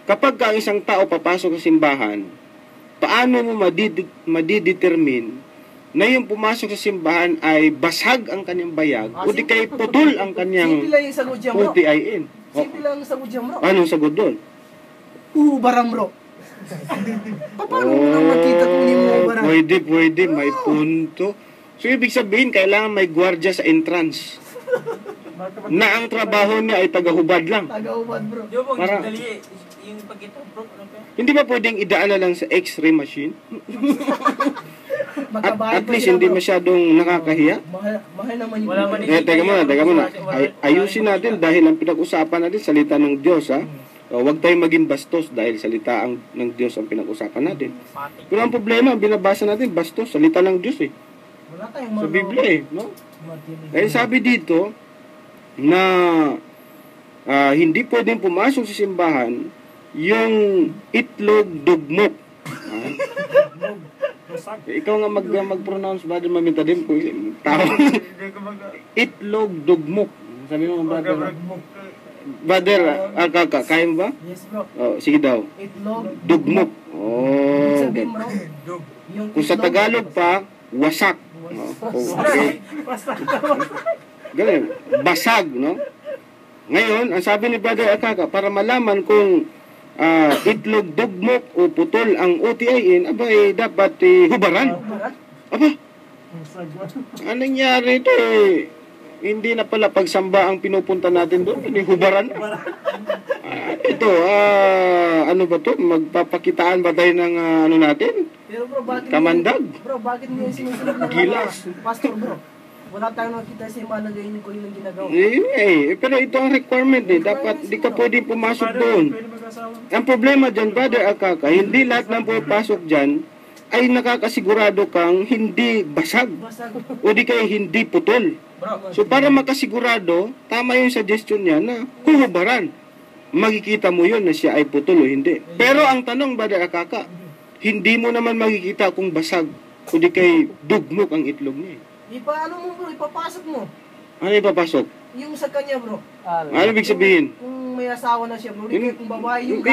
kapag ang isang tao papasok sa simbahan, paano mo madidetermine na yung pumasok sa simbahan ay basag ang kanyang bayag o di kay putol ang kanyang simple lang yung sagot dyan, bro. UTIN? Simple lang yung sagot dyan, bro. Anong sagot doon? Barang, bro. Paano mo nang makita kung hindi mo barang? Pwede, may punto. So, ibig sabihin, kailangan may gwardiya sa entrance. Na ang trabaho niya ay tagahubad lang. Taga-ubad, bro. Di ba pong Para- dali yung pagkita, bro? Ano ba? Hindi ba pwedeng idaan na lang sa x-ray machine? Magkabahay At pa least sila, hindi bro. masyadong nakakahiya. Mahal naman yung Wala man Teka muna. Ayusin natin dahil ang pinag-usapan natin, salita ng Diyos, ha? Huwag tayong maging bastos dahil salita ng Diyos ang pinag-usapan natin. Pero ang problema, binabasa natin, bastos, salita ng Diyos eh. Wala tayong Sa Biblia eh, no? Sabi dito na hindi pwedeng pumasok sa simbahan yung itlog dugmok. Ikaw nga mag-pronounce, Brother Mamitadim, kung tao. Itlog dugmok. Sabi mo, Brother. Brother, Kaka, kaya mo ba? Yes, bro. Sige daw. Itlog. Dugmok. Ibig sabihin, bro. Yung Kung sa itlog- Tagalog pa, wasak. Okay. Ganun. Basag, no? Ngayon, ang sabi ni Brother Akaka, para malaman kung itlog dugmok o putol ang OTIN, dapat hubaran. Aba, anong nangyari ito eh? Hindi na pala pagsamba ang pinupunta natin doon, hindi hubaran. Ano ba to? Magpapakitaan ba tayo ng natin? Pero bro, bakit Kamandag. Bro, bakit niya sinusunod ng Gilas. mga pastor, bro? Wala tayong nakita sa iba na ganyan ko yung ginagawa. Pero ito ang requirement eh. Dapat di ka pwedeng pumasok doon. Ang problema dyan, Brother Akaka, hindi lahat ng pumapasok dyan ay nakakasigurado kang hindi basag Basag. o di kaya hindi putol. So para makasigurado, tama yung suggestion niya na huhubaran. Makikita mo yun na siya ay putol o hindi. Pero ang tanong, Brother Akaka, hindi mo naman makikita kung basag o di kay dugmok ang itlog niya. Ano mo bro, ipapasok mo. Ano ipapasok? Yung sa kanya, bro. Ano ibig sabihin? Kung may asawa na siya, bro. Hindi kung babae yung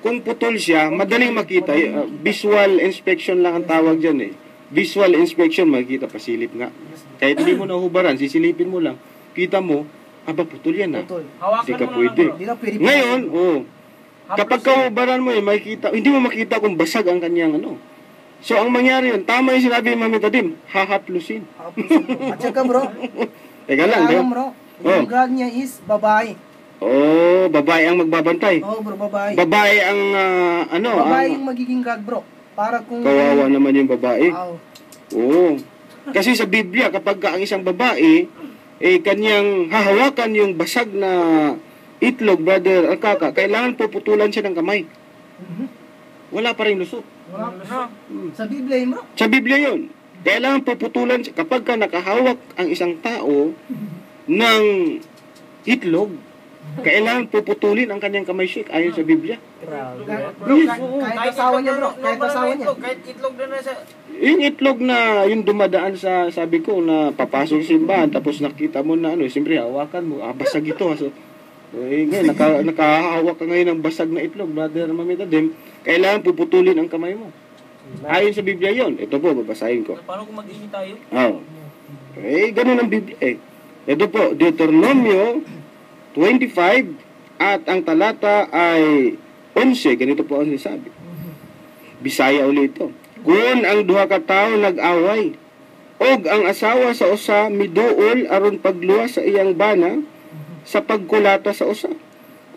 Kung putol siya, madaling makita. Visual inspection lang ang tawag dyan eh. Visual inspection, makikita, pasilip nga. Kahit hindi mo nahubaran, sisilipin mo lang. Kita mo, putol yan ah. Putol. Hawakan Hindi ka mo na pwede. lang, bro. Hindi na pwede. Ngayon, kapag kahubaran mo makikita, hindi mo makita kung basag ang kanyang ano. So, ang mangyari yun, tama yung sinabi ni Mami Tadim, hahaplusin. At saka, bro. Teka lang, Kailangan, bro. Yung God niya is babae. Babae ang magbabantay. Bro, babae. Babae ang, Babae yung magiging God, bro. Para kung... kawawa naman yung babae. Wow. Kasi sa Biblia, kapag ang isang babae, kanyang hahawakan yung basag na itlog, brother Alkaka, kailangan puputulan siya ng kamay. Wala pa rin lusot. Sa Biblia yun, bro. Sa Biblia yun. Kailangan puputulan siya. Kapag ka nakahawak ang isang tao ng itlog, kailangan puputulin ang kanyang kamay shake ayon sa Biblia. Bro, Kahit asawa niya, bro. Kahit asawa niya. Kahit itlog na sa... Yung itlog na yung dumadaan sa, sabi ko, na papasok sa simbahan, tapos nakita mo na siyempre hawakan mo, basag ito. So, ngayon, nakahawak ka ngayon ng basag na itlog, brother Mami Tadim, kailangan puputulin ang kamay mo. Ayon sa Biblia yon. Ito po, babasahin ko. Paano kung mag-ingi tayo? Ganun ang Biblia eh. Ito po, Deuteronomio 25 at ang talata ay 11. Ganito po ang sinasabi. Bisaya ulit ito. Kung ang duha ka tawo nag-away, og ang asawa sa usa miduol aron pagluwa sa iyang bana sa pagkulata sa usa.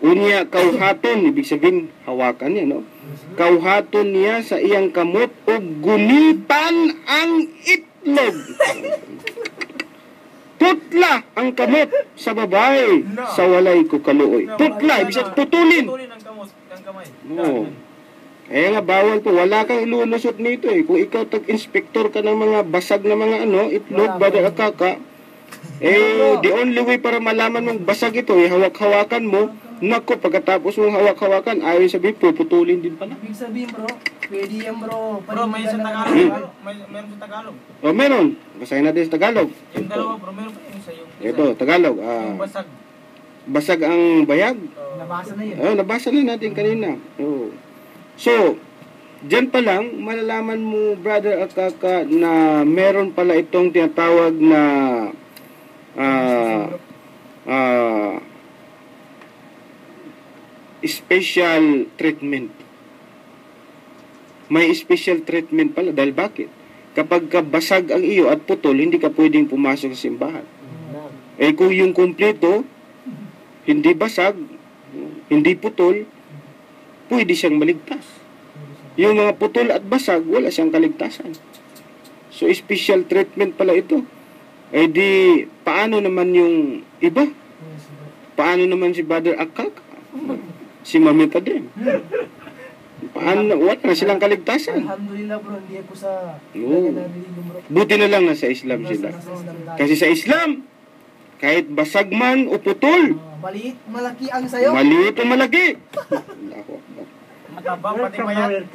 Unya kauhaton, ibig sabihin hawakan niya, no? Kauhaton niya sa iyang kamot og gunitan ang itlog. Putla ang kamot sa babae sa walay ko kaluoy. Putla, ibig sabihin putulin. Putulin ang kamay. Oo. Kaya nga bawal po, wala kang ilulusot nito eh. Kung ikaw tag-inspector ka ng mga basag na mga itlog, brother Akaka, the only way para malaman mong basag ito, hawak-hawakan mo, nako, pagkatapos mong hawak-hawakan, ayon sabihin, puputulin din pala. Ibig sabihin, bro, pwede yan, bro. Bro, may sa Tagalog. Meron sa Tagalog. Meron. Basahin natin sa Tagalog. Yung dalawa, bro, meron pa yung isa. Ito, Tagalog. Yung basag. Basag ang bayag. Nabasa na yun. Nabasa na natin kanina. So, dyan pa lang, malalaman mo, brother Akaka, na meron pala itong tinatawag na special treatment. May special treatment pala. Dahil bakit? Kapag basag ang iyo at putol, hindi ka pwedeng pumasok sa simbahan. Kung yung kumpleto, hindi basag, hindi putol, pwede siyang maligtas. Yung mga putol at basag, wala siyang kaligtasan. So, special treatment pala ito. Di, paano naman yung iba? Paano naman si Brother Akaka? Si Mami Tadim? Paano? Wala na silang kaligtasan. Alhamdulillah, bro, hindi ako sa... Buti na lang nasa Islam sila. Kasi sa Islam, kahit basag man o putol, maliit, malaki ang sayo. Maliit o malaki. Matabang, pati mayat.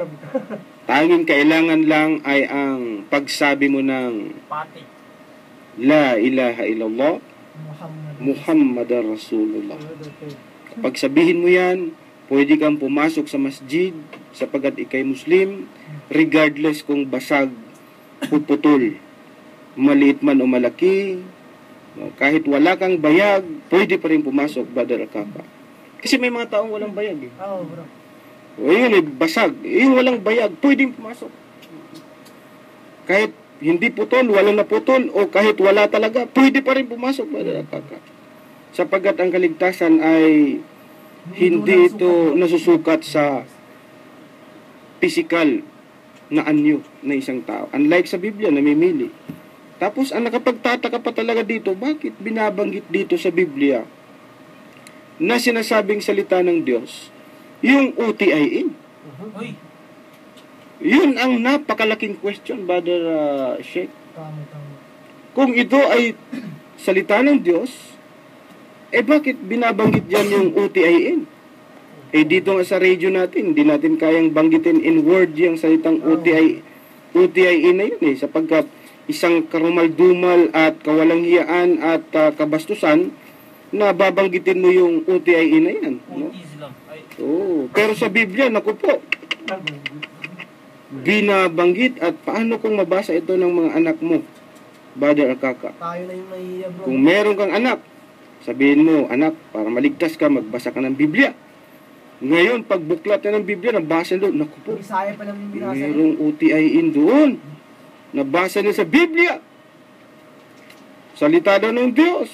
Tanging kailangan lang ay ang pagsabi mo ng Pati. La ilaha illallah Muhammadar Rasulullah. Kapag sabihin mo yan, pwede kang pumasok sa masjid sapagat ikay Muslim, regardless kung basag o putol, maliit man o malaki, kahit wala kang bayag, pwede pa rin pumasok, Brother Akaka. Kasi may mga taong walang bayag eh. Oo, bro. Yun basag. Yung walang bayag, pwedeng pumasok. Kahit hindi putol, walang naputol, o kahit wala talaga, pwede pa rin pumasok, Brother Akaka. Sapagat ang kaligtasan ay hindi ito nasusukat sa physical na anyo na isang tao. Unlike sa Biblia, namimili. Tapos, ang nakapagtataka pa talaga dito, bakit binabanggit dito sa Biblia na sinasabing salita ng Diyos, yung UTIN? Uy. Yun ang napakalaking question, Brother Sheikh. Tama. Kung ito ay salita ng Diyos, bakit binabanggit dyan yung UTIN? Dito nga sa radio natin, hindi natin kayang banggitin in word yung salitang UTIN na yun sapagkat isang karumal-dumal at kawalang-hiyaan at kabastusan na babanggitin mo yung OTIE na yan. No? Utis lang. Ay, Pero sa Biblia, naku po, binabanggit at paano kung mabasa ito ng mga anak mo, Brother Akaka? Tayo na yung nahihiya, bro. Kung meron kang anak, sabihin mo, anak, para maligtas ka, magbasa ka ng Biblia. Ngayon, pag buklat na ng Biblia, nabasa doon, naku po, Bisaya pa lang yung binasa. mayroong OTIE doon. Nabasa na sa Biblia. Salita daw ng Diyos.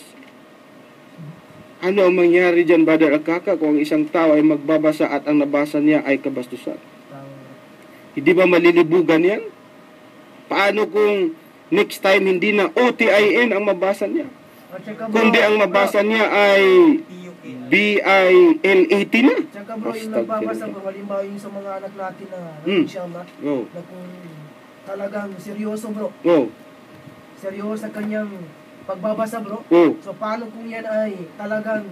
Ano ang mangyari dyan, Brother Akaka, kung ang isang tao ay magbabasa at ang nabasa niya ay kabastusan? Hindi ba malilibugan yan? Paano kung next time hindi na OTIN ang mabasa niya? Kundi ang mabasa niya ay BILAT na. Tsaka bro, yung nagbabasa bro, halimbawa yung sa mga anak natin na inshallah, Oh. na kung talagang seryoso bro, Oh. seryoso sa kanyang pagbabasa bro. Oh. So paano kung yan ay talagang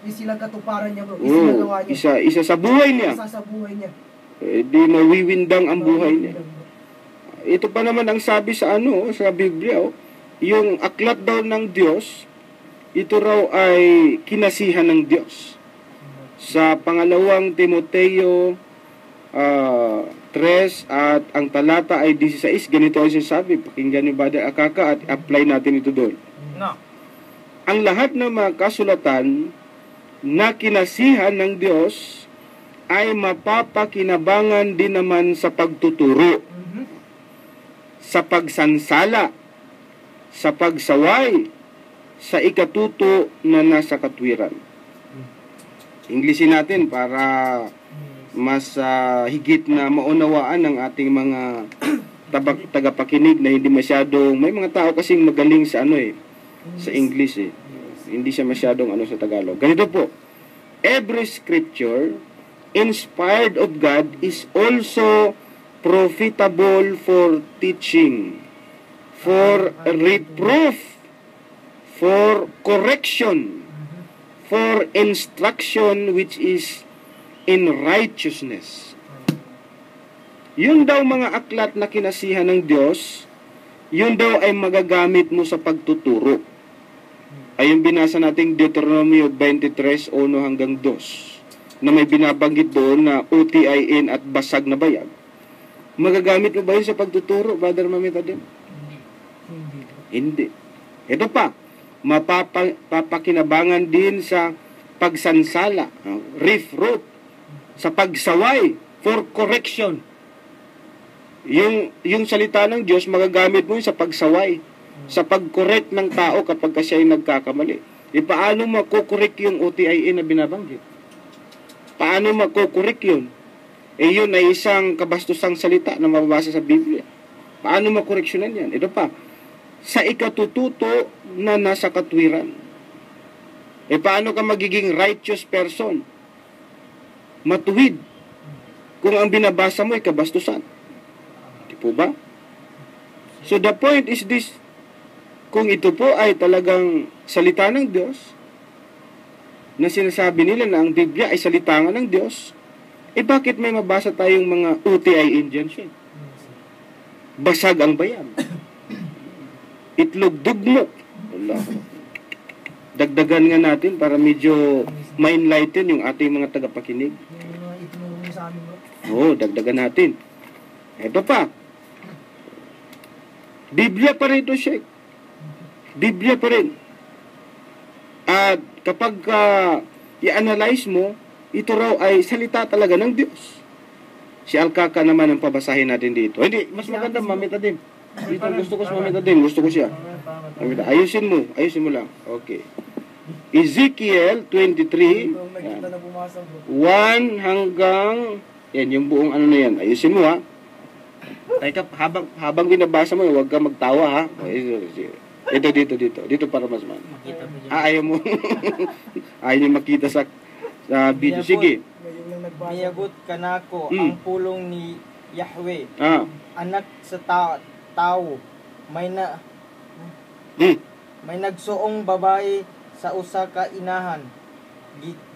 isilang katuparan niya bro, Oh. isinagawa niya, Isa sa buhay niya. isa sa buhay niya. Di mawiwindang ang buhay niya. Ito pa naman ang sabi sa sa Biblia, yung aklat daw ng Diyos, ito raw ay kinasihan ng Diyos. Sa pangalawang Timoteo 3 at ang talata ay 16, ganito ang sinasabi. Pakinggan ni Brother Akaka at apply natin ito doon. no. Ang lahat ng mga kasulatan na kinasihan ng Diyos ay mapapakinabangan din naman sa pagtuturo, sa pagsansala, sa pagsaway, sa ikatuto na nasa katwiran. Inglesin natin para mas higit na maunawaan ng ating mga tagapakinig na hindi masyadong, may mga tao kasing magaling sa sa English Hindi siya masyadong sa Tagalog. Ganito po, every scripture inspired of God is also profitable for teaching, for reproof, for correction, for instruction which is in righteousness. Yun daw mga aklat na kinasihan ng Diyos, yun daw ay magagamit mo sa pagtuturo. Ay yung binasa nating Deuteronomy 23, 1 hanggang 2, na may binabanggit doon na OTIN at basag na bayag. Magagamit mo ba yun sa pagtuturo, Brother Mamita din? Hindi. Ito pa, mapapakinabangan din sa pagsansala, reproof, sa pagsaway, for correction. Yung salita ng Diyos, magagamit mo yun sa pagsaway, sa pag-correct ng tao kapag siya ay nagkakamali. Paano makukorek yung OTIN na binabanggit? Paano makukorek yun? Yun ay isang kabastusang salita na mababasa sa Biblia. Paano makoreksyonan yan? Ito pa, sa ikatututo na nasa katwiran. Paano ka magiging righteous person? Matuwid. Kung ang binabasa mo ay kabastusan. Di po ba? So the point is this, kung ito po ay talagang salita ng Diyos, na sinasabi nila na ang Biblia ay salita nga ng Diyos, bakit may mabasa tayong mga OTIN dyan siya? Basag ang bayan. Itlog dugmok. Allah. Dagdagan nga natin para medyo ma-enlighten yung ating mga tagapakinig. Yung mga itinulong sa amin bro. Oo, dagdagan natin. Ito pa. Biblia pa rin ito, Sheikh. Biblia pa rin. At kapag i-analyze mo, ito raw ay salita talaga ng Diyos. Si Alkaka naman ang pabasahin natin dito. Hindi, mas maganda Mamita din. Dito gusto ko si Mamita din, gusto ko siya. Mamita, ayusin mo lang. Okay. Ezekiel 23, Bro, nakita na bumasa bro. 1 hanggang, yan, yung buong na yan. Ayusin mo ha. Teka, habang binabasa mo, huwag ka magtawa ha. Ito, dito para mas man. Ayaw mo. Ayaw niyo makita sa video. Sige. Ngayon lang nagbasa. Miyagot kanako Mm. ang pulong ni Yahweh, anak sa tao, may nagsuong babae sa usa ka inahan.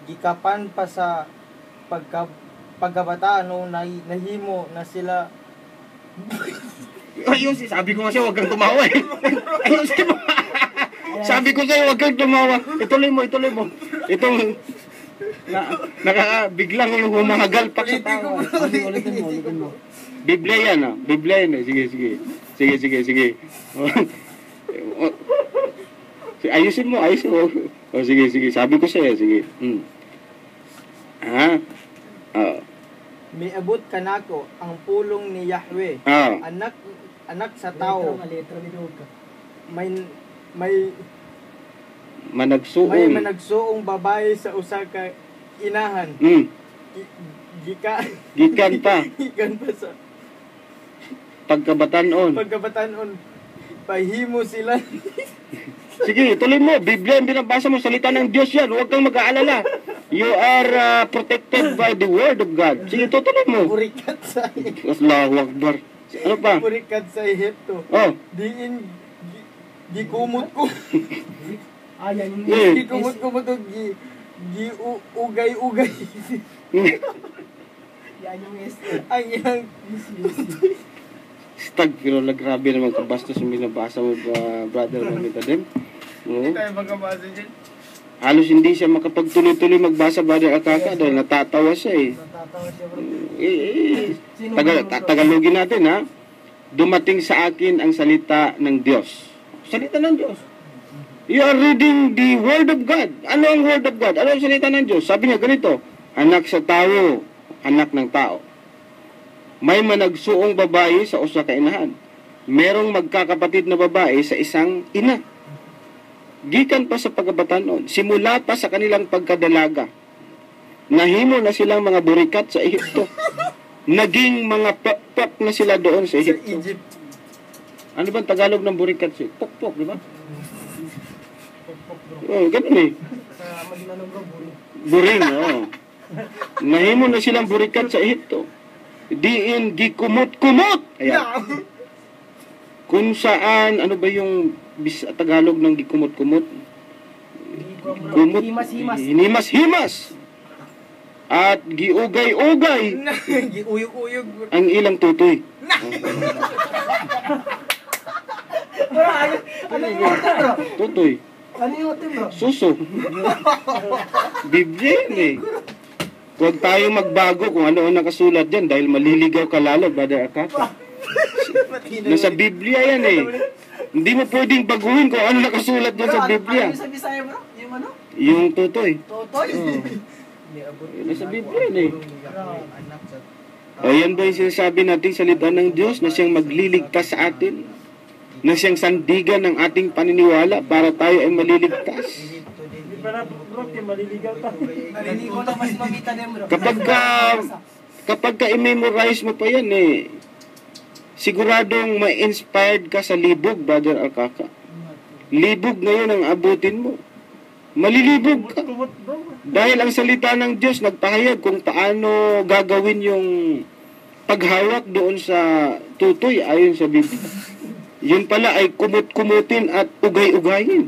Gikapan pa sa pagkabataan no nahimo na sila ayusin. Sabi ko nga siya, huwag kang tumawa eh. Ayusin mo. Sabi ko sa'yo, huwag kang tumawa. Ituloy mo. Itong, biglang humahagalpak sa tawa. Ulitin mo. Biblia yan, ah. Biblia yan, eh. Sige. Ayusin mo. O, sige. Sabi ko sa'yo, sige. Miabot kanako ang pulong ni Yahweh. Anak sa tao. May managsuong babae sa usa ka inahan. Gikan pa sa pagkabatanon. Pahimo sila. Sige, tuloy mo. Biblia ang binabasa mo, salita ng Diyos yan. Huwag kang mag-aalala. You are protected by the word of God. Sige, tuloy mo. Purikat sa Allahu Akbar. Ano pa? Purikat sa Ehipto. Diin gikumot ko. Gikumot og ugay-ugay. Yan yung ang yang Pero grabe naman kabastos yung binabasa mo, brother Mamitadim. Hindi tayo magkabasa dyan. Halos hindi siya makapagtuloy-tuloy magbasa, brother Akaka, dahil natatawa siya eh. Tagalogin natin ha. Dumating sa akin ang salita ng Diyos. Salita ng Diyos. You are reading the Word of God. Ano ang Word of God? Ano ang salita ng Diyos? Sabi niya ganito, anak sa tao, anak ng tao. May managsuong babae sa usa ka inahan. Merong magkakapatid na babae sa isang ina. Gikan pa sa pagkabatanon, simula pa sa kanilang pagkadalaga. Nahimo na silang mga burikat sa Ehipto. Naging mga pok-pok na sila doon sa Ehipto. Ano ba ang Tagalog ng burikat? Pok-pok, di ba? Ganun eh. Buring, Nahimo na silang burikat sa Ehipto. Diin gikumot-kumot. Ayan. Kung saan, ano ba yung Tagalog ng gikumot-kumot? Hinimas-himas. At giugay-ugay. Giuyog-uyog. Ang ilang tutoy. Tutoy. Ano yung utim, bro? Suso. Biblia eh. Huwag tayo magbago kung ano ang nakasulat dyan dahil maliligaw ka lalo, brother Akaka. Nasa Biblia yan eh. Hindi mo pwedeng baguhin kung ano nakasulat dyan sa Biblia. Ano yung sa Bisaya, bro? Yung ano? Yung tutoy. Totoy? Nasa Biblia yan eh. O yan ba yung sinasabi natin salita ng Diyos na siyang magliligtas sa atin? Na siyang sandigan ng ating paniniwala para tayo ay maliligtas? Maliligaw ka. Maliligaw na mas mamita din, bro. Kapag ka-memorize mo pa yan eh, siguradong ma-inspired ka sa libog, brother Akaka. Libog ngayon ang abutin mo. Malilibog ka. Dahil ang salita ng Diyos nagpahayag kung paano gagawin yung paghawak doon sa tutoy ayon sa Biblia. Yun pala ay kumut-kumutin at ugay-ugayin.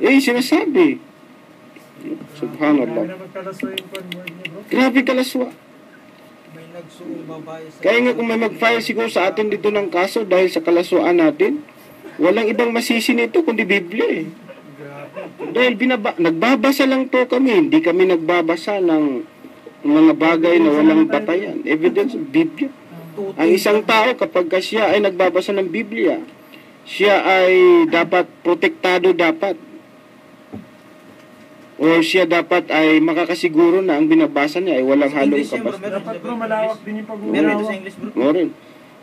Sinasabi. Subhanallah. Grabe kalaswa. May nagsuong babae sa Kaya nga kung may mag-file siguro sa atin dito ng kaso dahil sa kalaswaan natin, walang ibang masisi nito kundi Biblia eh. Dahil nagbabasa lang to kami, hindi kami nagbabasa ng mga bagay na walang batayan. Evidence of Biblia. Ang isang tao kapag siya ay nagbabasa ng Biblia, siya ay dapat protektado dapat. O siya dapat ay makakasiguro na ang binabasa niya ay walang halong kabas. Dapat bro, malawak din yung pag-uwi. Meron ito sa English, bro. O rin.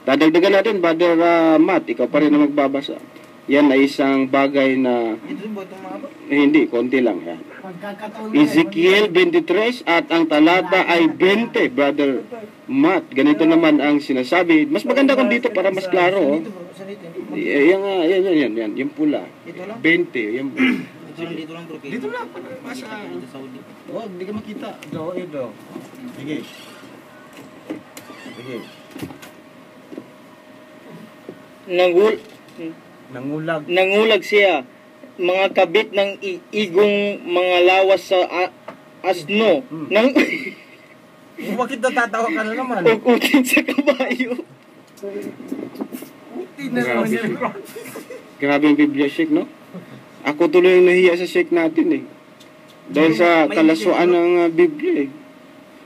Dadagdagan natin, Brother Matt, ikaw pa rin na magbabasa. Yan ay isang bagay na Ito ba itong mga bro? hindi, konti lang. Yan. Ezekiel 23 at ang talata ay 20, Brother Matt. Ganito naman ang sinasabi. Mas maganda kung dito para mas klaro. Oh. Dito bro, sa dito. Yan, yung pula. Ito lang? 20, yung pula. Dito lang bro. Dito lang, masa. Saudi. Oh, hindi ka makita. Ito. Sige. Nangulag siya, mga kabit ng igong mga lawas sa asno, Bakit natatawa ka na naman? ugutin sa kabayo. Grabe. Grabe yung Biblia shake, no? Ako tuloy yung nahiya sa shake natin eh. Dahil sa kalasuan ng Biblia eh.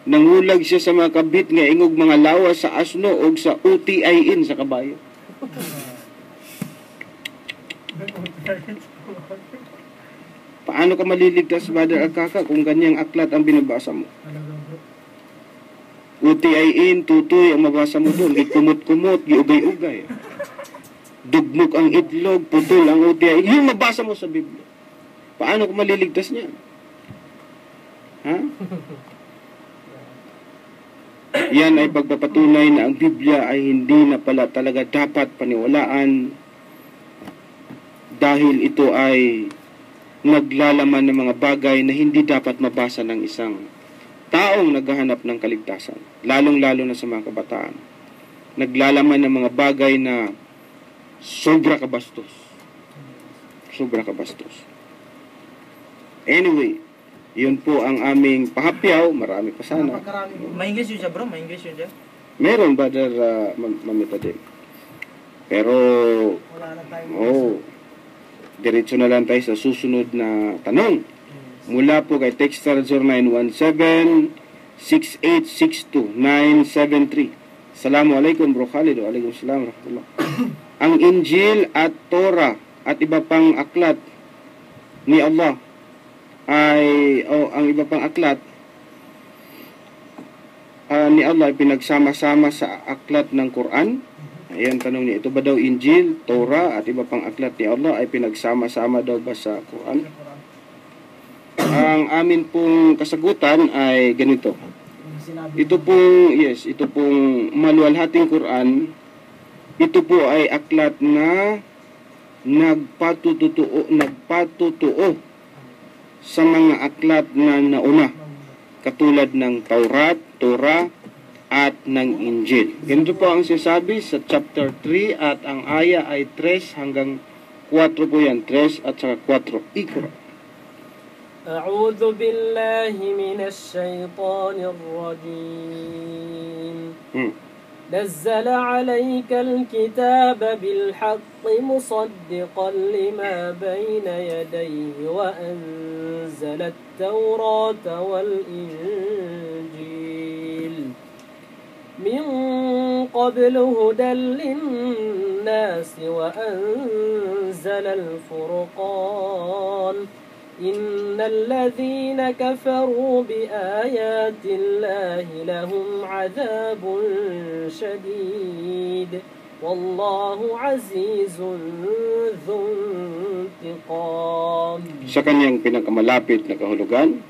Nangulag siya sa mga kabit nga ingog mga lawas sa asno o sa UTIN sa kabayo. Paano ka maliligtas, Brother Alkaka, kung ganyang aklat ang binabasa mo? UTIN, tutoy ang mabasa mo doon. Gikumot-kumot, giugay-ugay. Dugmok ang itlog, putol ang UTIN. Yung mabasa mo sa Biblia. Paano ka maliligtas niyan? Ha? Yan ay pagpapatunay na ang Biblia ay hindi na pala talaga dapat paniwalaan dahil ito ay naglalaman ng mga bagay na hindi dapat mabasa ng isang taong naghahanap ng kaligtasan, lalong-lalo na sa mga kabataan. Naglalaman ng mga bagay na sobra kabastos. Sobra kabastos. Anyway, yun po ang aming pahapyaw. Marami pa sana. May English yun siya, bro? May English yun siya? Meron, Brother Mamita din. Pero, Wala na tayo. Diretso na lang tayo sa susunod na tanong. Mula po kay Texter 0917-6862-973. Assalamualaikum bro Khalid. Waalaikumsalam warahmatullah. Ang Injil at Torah at iba pang aklat ni Allah ang iba pang aklat ni Allah ay pinagsama-sama sa aklat ng Quran. Ayan, tanong niya, ito ba daw Injil, Torah, at iba pang aklat ni Allah ay pinagsama-sama daw ba sa Quran? Ang amin pong kasagutan ay ganito. Ito pong maluwalhating Quran, ito po ay aklat na nagpatutuo sa mga aklat na nauna, katulad ng Taurat, Torah, at ng Injil. Ganito po ang sinasabi sa chapter 3 at ang aya ay 3 hanggang 4 po yan. 3 at saka 4. Ikra. أعوذ بالله من الشيطان الرجيم نزل عليك الكتاب بالحق مصدقا لما بين يديه وأنزل التوراة والإنجيل من قبل هدى للناس وأنزل الفرقان إن الذين كفروا بآيات الله لهم عذاب شديد والله عزيز ذو انتقام. Sa kanyang pinakamalapit na kahulugan,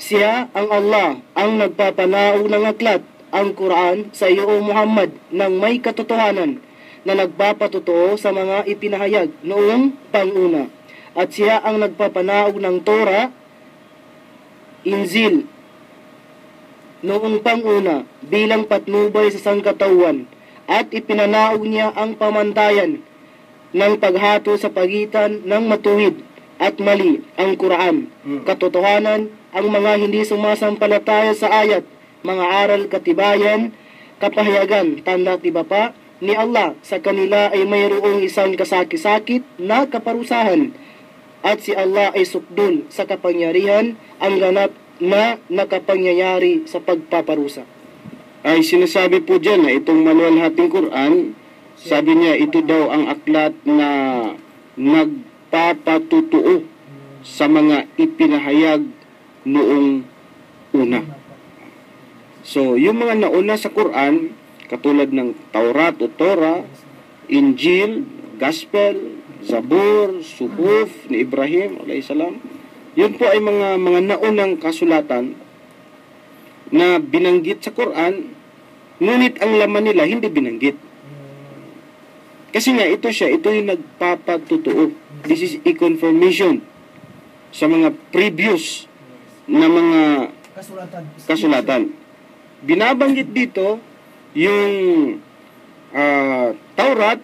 siya ang Allah ang nagpapanao ng aklat, ang Quran sa iyo o Muhammad ng may katotohanan na nagpapatotoo sa mga ipinahayag noong panguna. At siya ang nagpapanaog ng Torah, Injil, noong panguna bilang patnubay sa sangkatawan at ipinanaog niya ang pamantayan ng paghato sa pagitan ng matuwid at mali, ang Quran, katotohanan, ang mga hindi sumasampalataya sa ayat, mga aral katibayan, kapahayagan, tanda at iba pa ni Allah sa kanila ay mayroong isang kasakit-sakit na kaparusahan. At si Allah ay sukdul sa kapangyarihan, ang ganap na nakapangyayari sa pagpaparusa. Ay sinasabi po dyan na itong maluwalhating Quran, sabi niya ito daw ang aklat na nagpapatutuo sa mga ipinahayag noong una. So, yung mga nauna sa Quran, katulad ng Taurat o Torah, Injil, Gospel, Zabur, Suhuf ni Ibrahim alayhisalam. Yun po ay mga naunang kasulatan na binanggit sa Quran, ngunit ang laman nila hindi binanggit. Kasi nga ito yung nagpapatutuo. This is a confirmation sa mga previous na mga kasulatan. Binabanggit dito yung Taurat,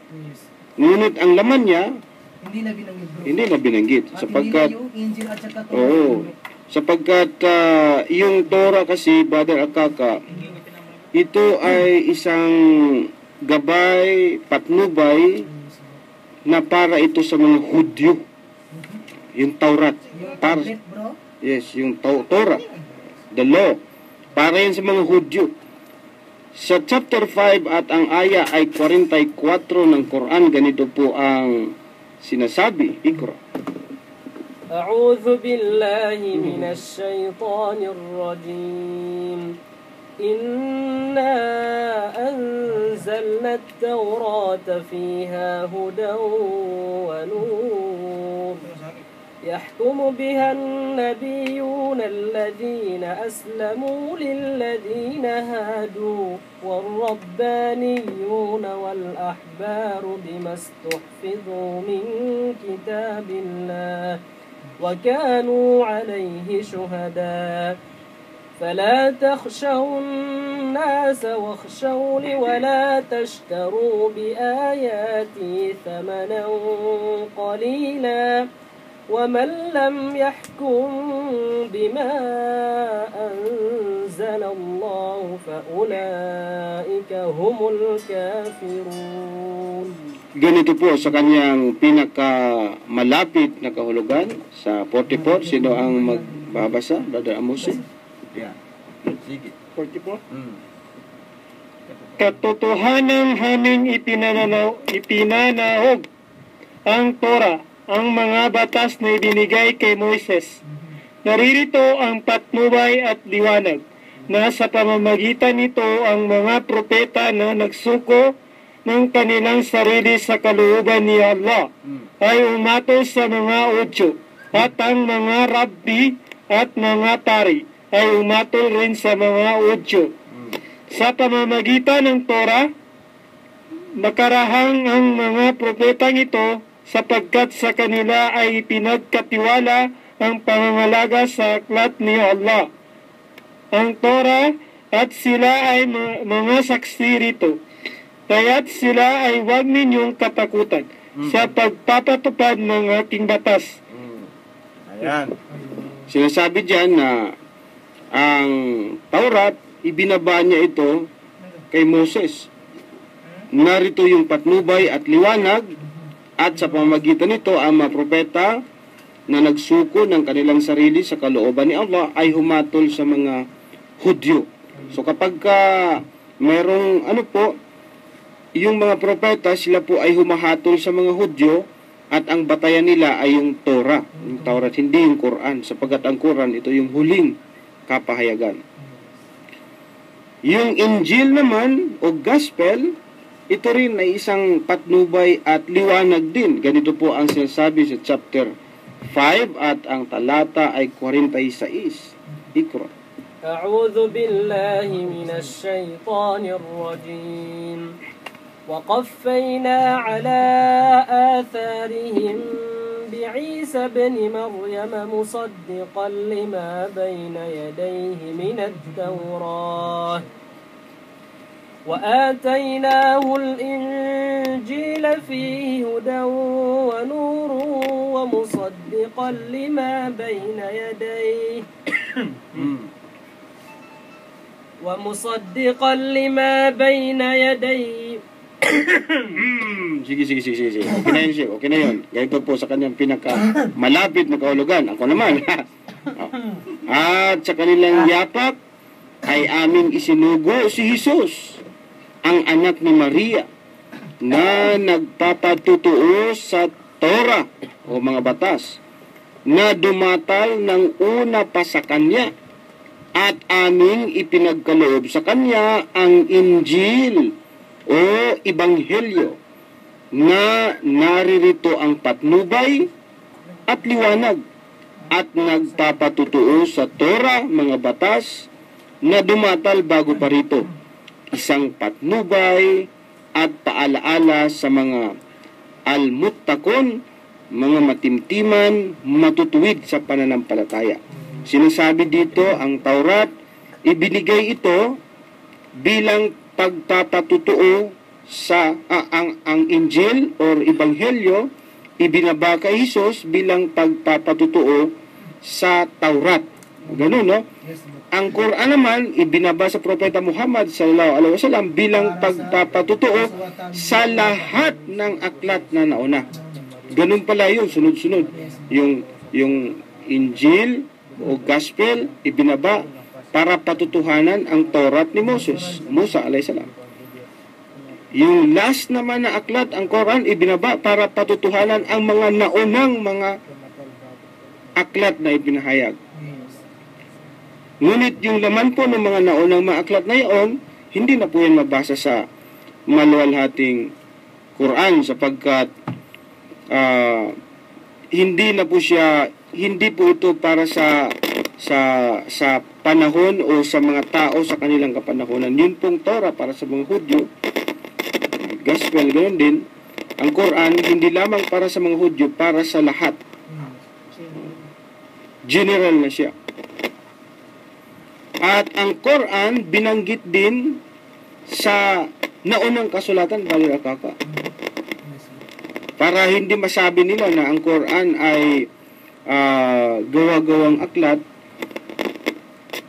ngunit ang laman niya hindi na binanggit sapagkat yung Injil at saka sapagkat yung Torah kasi, Brother Akaka, ito ay isang gabay, patnubay na para ito sa mga Hudyo. Yung Taurat. Para, yes, yung Torah. The law. Para yan sa mga Hudyo. Sa chapter 5 at ang aya ay 44 ng Quran, ganito po ang sinasabi. Ikra. أعوذ بالله من الشيطان الرجيم إنا أنزلنا التوراة فيها هدى ونور يحكم بها النبيون الذين أسلموا للذين هادوا والربانيون والأحبار بما استحفظوا من كتاب الله وكانوا عليه شهداء فلا تخشوا الناس واخشوني ولا تشتروا بآياتي ثمنا قليلا ومن لم يحكم بما أنزل الله فأولئك هم الكافرون. Ganito po sa kanyang pinakamalapit na kahulugan sa 44. Sino ang magbabasa? Brother Amosi? Yeah. Sige. 44? Katotohanan haming ipinanahog ang Torah, ang mga batas na ibinigay kay Moises. Naririto ang patnubay at liwanag na sa pamamagitan nito ang mga propeta na nagsuko ng kanilang sarili sa kalooban ni Allah ay umato sa mga udyo at ang mga rabbi at mga pari ay umatol rin sa mga udyo. Sa pamamagitan ng Torah, makarahang ang mga propetang ito sapagkat sa kanila ay pinagkatiwala ang pangangalaga sa aklat ni Allah. Ang Torah at sila ay mga saksi rito. Kaya't sila ay huwag ninyong katakutan sa pagpapatupad ng aking batas. Ayan. Sinasabi diyan na ang Taurat, ibinaba niya ito kay Moses. Narito yung patnubay at liwanag at sa pamamagitan nito ang mga propeta na nagsuko ng kanilang sarili sa kalooban ni Allah ay humatol sa mga Hudyo. So kapag merong yung mga propeta, sila po ay humahatol sa mga Hudyo at ang batayan nila ay yung Torah, yung Taurat, hindi yung Quran, sapagkat ang Quran ito yung huling kapahayagan. Yung Injil naman o Gospel, ito rin ay isang patnubay at liwanag din. Ganito po ang sinasabi sa chapter 5 at ang talata ay 46. Ikra. أعوذ بالله من الشيطان الرجيم وقفينا على آثارهم بعيسى ابن مريم مصدقا لما بين يديه من التوراة وآتيناه الإنجيل فيه هدى ونور ومصدقا لما بين يديه ومصدقا لما بين يديه. Sige. Okay na yun. Ganito po sa kanyang pinakamalapit na kahulugan. Ako naman. At sa kanilang yapak ay aming isinugo si Jesus, ang anak ni Maria, na nagpapatutuo sa Torah o mga batas, na dumatal ng una pa sa kanya, at aming ipinagkaloob sa kanya ang Injil o Ebanghelyo, na naririto ang patnubay at liwanag at nagpapatutuo sa Torah, mga batas, na dumatal bago pa rito. Isang patnubay at paalaala sa mga almutakon, mga matimtiman, matutuwid sa pananampalataya. Sinasabi dito, ang Taurat, ibinigay ito bilang pagpapatutuo sa ang Injil or Ebanghelyo, ibinaba kay Jesus bilang pagpapatutuo sa Taurat Ganun, no? Ang Quran naman, ibinaba sa Propeta Muhammad sallallahu alaihi wasallam bilang pagpapatutuo sa lahat ng aklat na nauna. Ganun pala yun, sunod-sunod. Yung Injil o Gospel, ibinaba para patutuhanan ang Torat ni Musa alaihi salam. Yung last naman na aklat, ang Quran, ibinaba para patutuhanan ang mga naunang mga aklat na ibinahayag. Ngunit yung laman po ng mga naunang mga aklat na iyon, hindi na po yan mabasa sa maluwalhating Quran sapagkat hindi po ito para sa panahon o sa mga tao sa kanilang kapanahonan. Yun pong Torah para sa mga Hudyo, Gospel, ganoon din. Ang Quran, hindi lamang para sa mga Hudyo, para sa lahat. General na siya. At ang Quran, binanggit din sa naunang kasulatan, Brother Akaka. Para hindi masabi nila na ang Quran ay gawa-gawang aklat,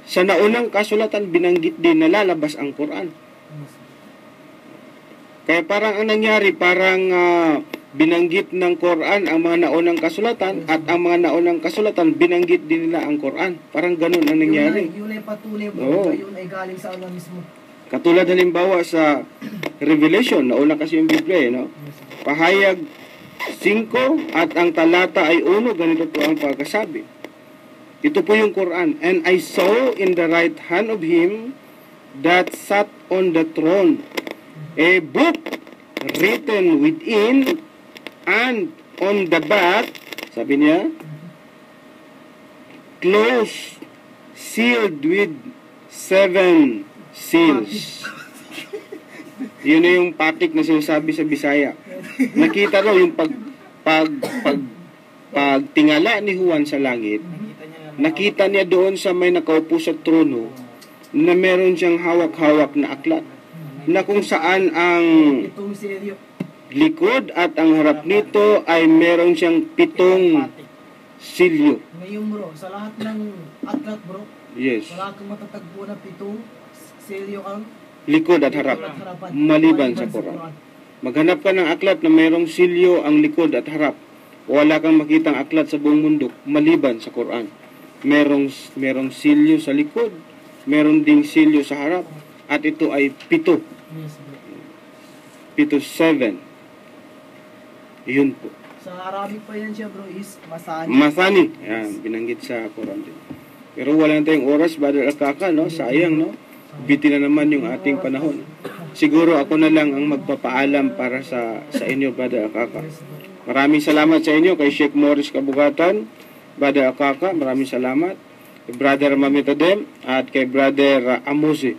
sa naunang kasulatan, binanggit din na lalabas ang Quran. Kaya parang ang nangyari, binanggit ng Quran ang mga naunang kasulatan at ang mga naunang kasulatan binanggit din nila ang Quran. Parang ganun ang nangyari. Yun ay patunay, bro. Yun ay galing sa Allah mismo. Katulad halimbawa sa Revelation, nauna kasi yung Biblia, no? Pahayag 5 at ang talata ay 1, ganito po ang pagkasabi. Ito po yung Quran. And I saw in the right hand of him that sat on the throne a book written within and on the back, sabi niya, closed, sealed with 7 seals. Yun na yung patik na sinasabi sa Bisaya. Nakita raw yung pagtingala ni Juan sa langit, nakita niya doon sa may nakaupo sa trono na meron siyang hawak-hawak na aklat na kung saan ang likod at ang harap nito ay meron siyang 7 silyo. Ngayon bro, sa lahat ng aklat bro, yes, wala kang matatagpo na 7 silyo ang likod at harap, maliban sa Quran. Maghanap ka ng aklat na mayroong silyo ang likod at harap. Wala kang makitang aklat sa buong mundo maliban sa Quran. Merong silyo sa likod, meron ding silyo sa harap, at ito ay 7. 7. Yun po. Sa Arabic pa yan siya bro, is Masani. Masani. Yan, binanggit sa Quran din. Pero wala na tayong oras, Brother Akaka, no? Sayang, no? Biti na naman yung ating panahon. Siguro ako na lang ang magpapaalam para sa inyo, Brother Akaka. Maraming salamat sa inyo kay Sheikh Morris Kabugatan, Brother Akaka, maraming salamat. Kay Brother Mamitadem at kay Brother Amose.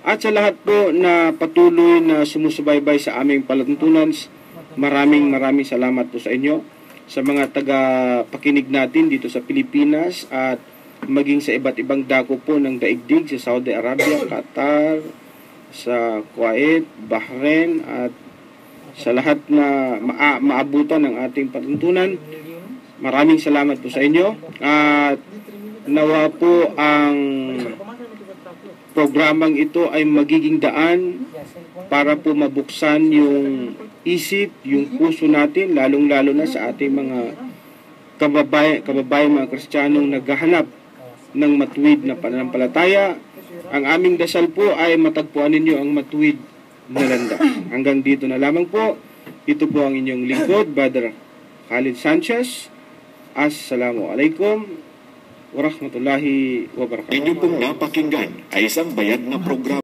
At sa lahat po na patuloy na sumusubaybay sa aming palatuntunan, maraming salamat po sa inyo. Sa mga taga-pakinig natin dito sa Pilipinas at maging sa iba't ibang dako po ng daigdig sa Saudi Arabia, Qatar, sa Kuwait, Bahrain, at sa lahat na maabutan ng ating patuntunan. Maraming salamat po sa inyo. At nawa po ang programang ito ay magiging daan para po mabuksan yung isip, yung puso natin, lalong-lalo na sa ating mga kababayan mga Kristiyanong naghahanap ng matuwid na pananampalataya. Ang aming dasal po ay matagpuan ninyo ang matuwid na landas. Hanggang dito na lamang po. Ito po ang inyong lingkod, Brother Khalid Sanchez. Assalamualaikum warahmatullahi wabarakatuh. Inyo pong napakinggan ay isang bayad na programa.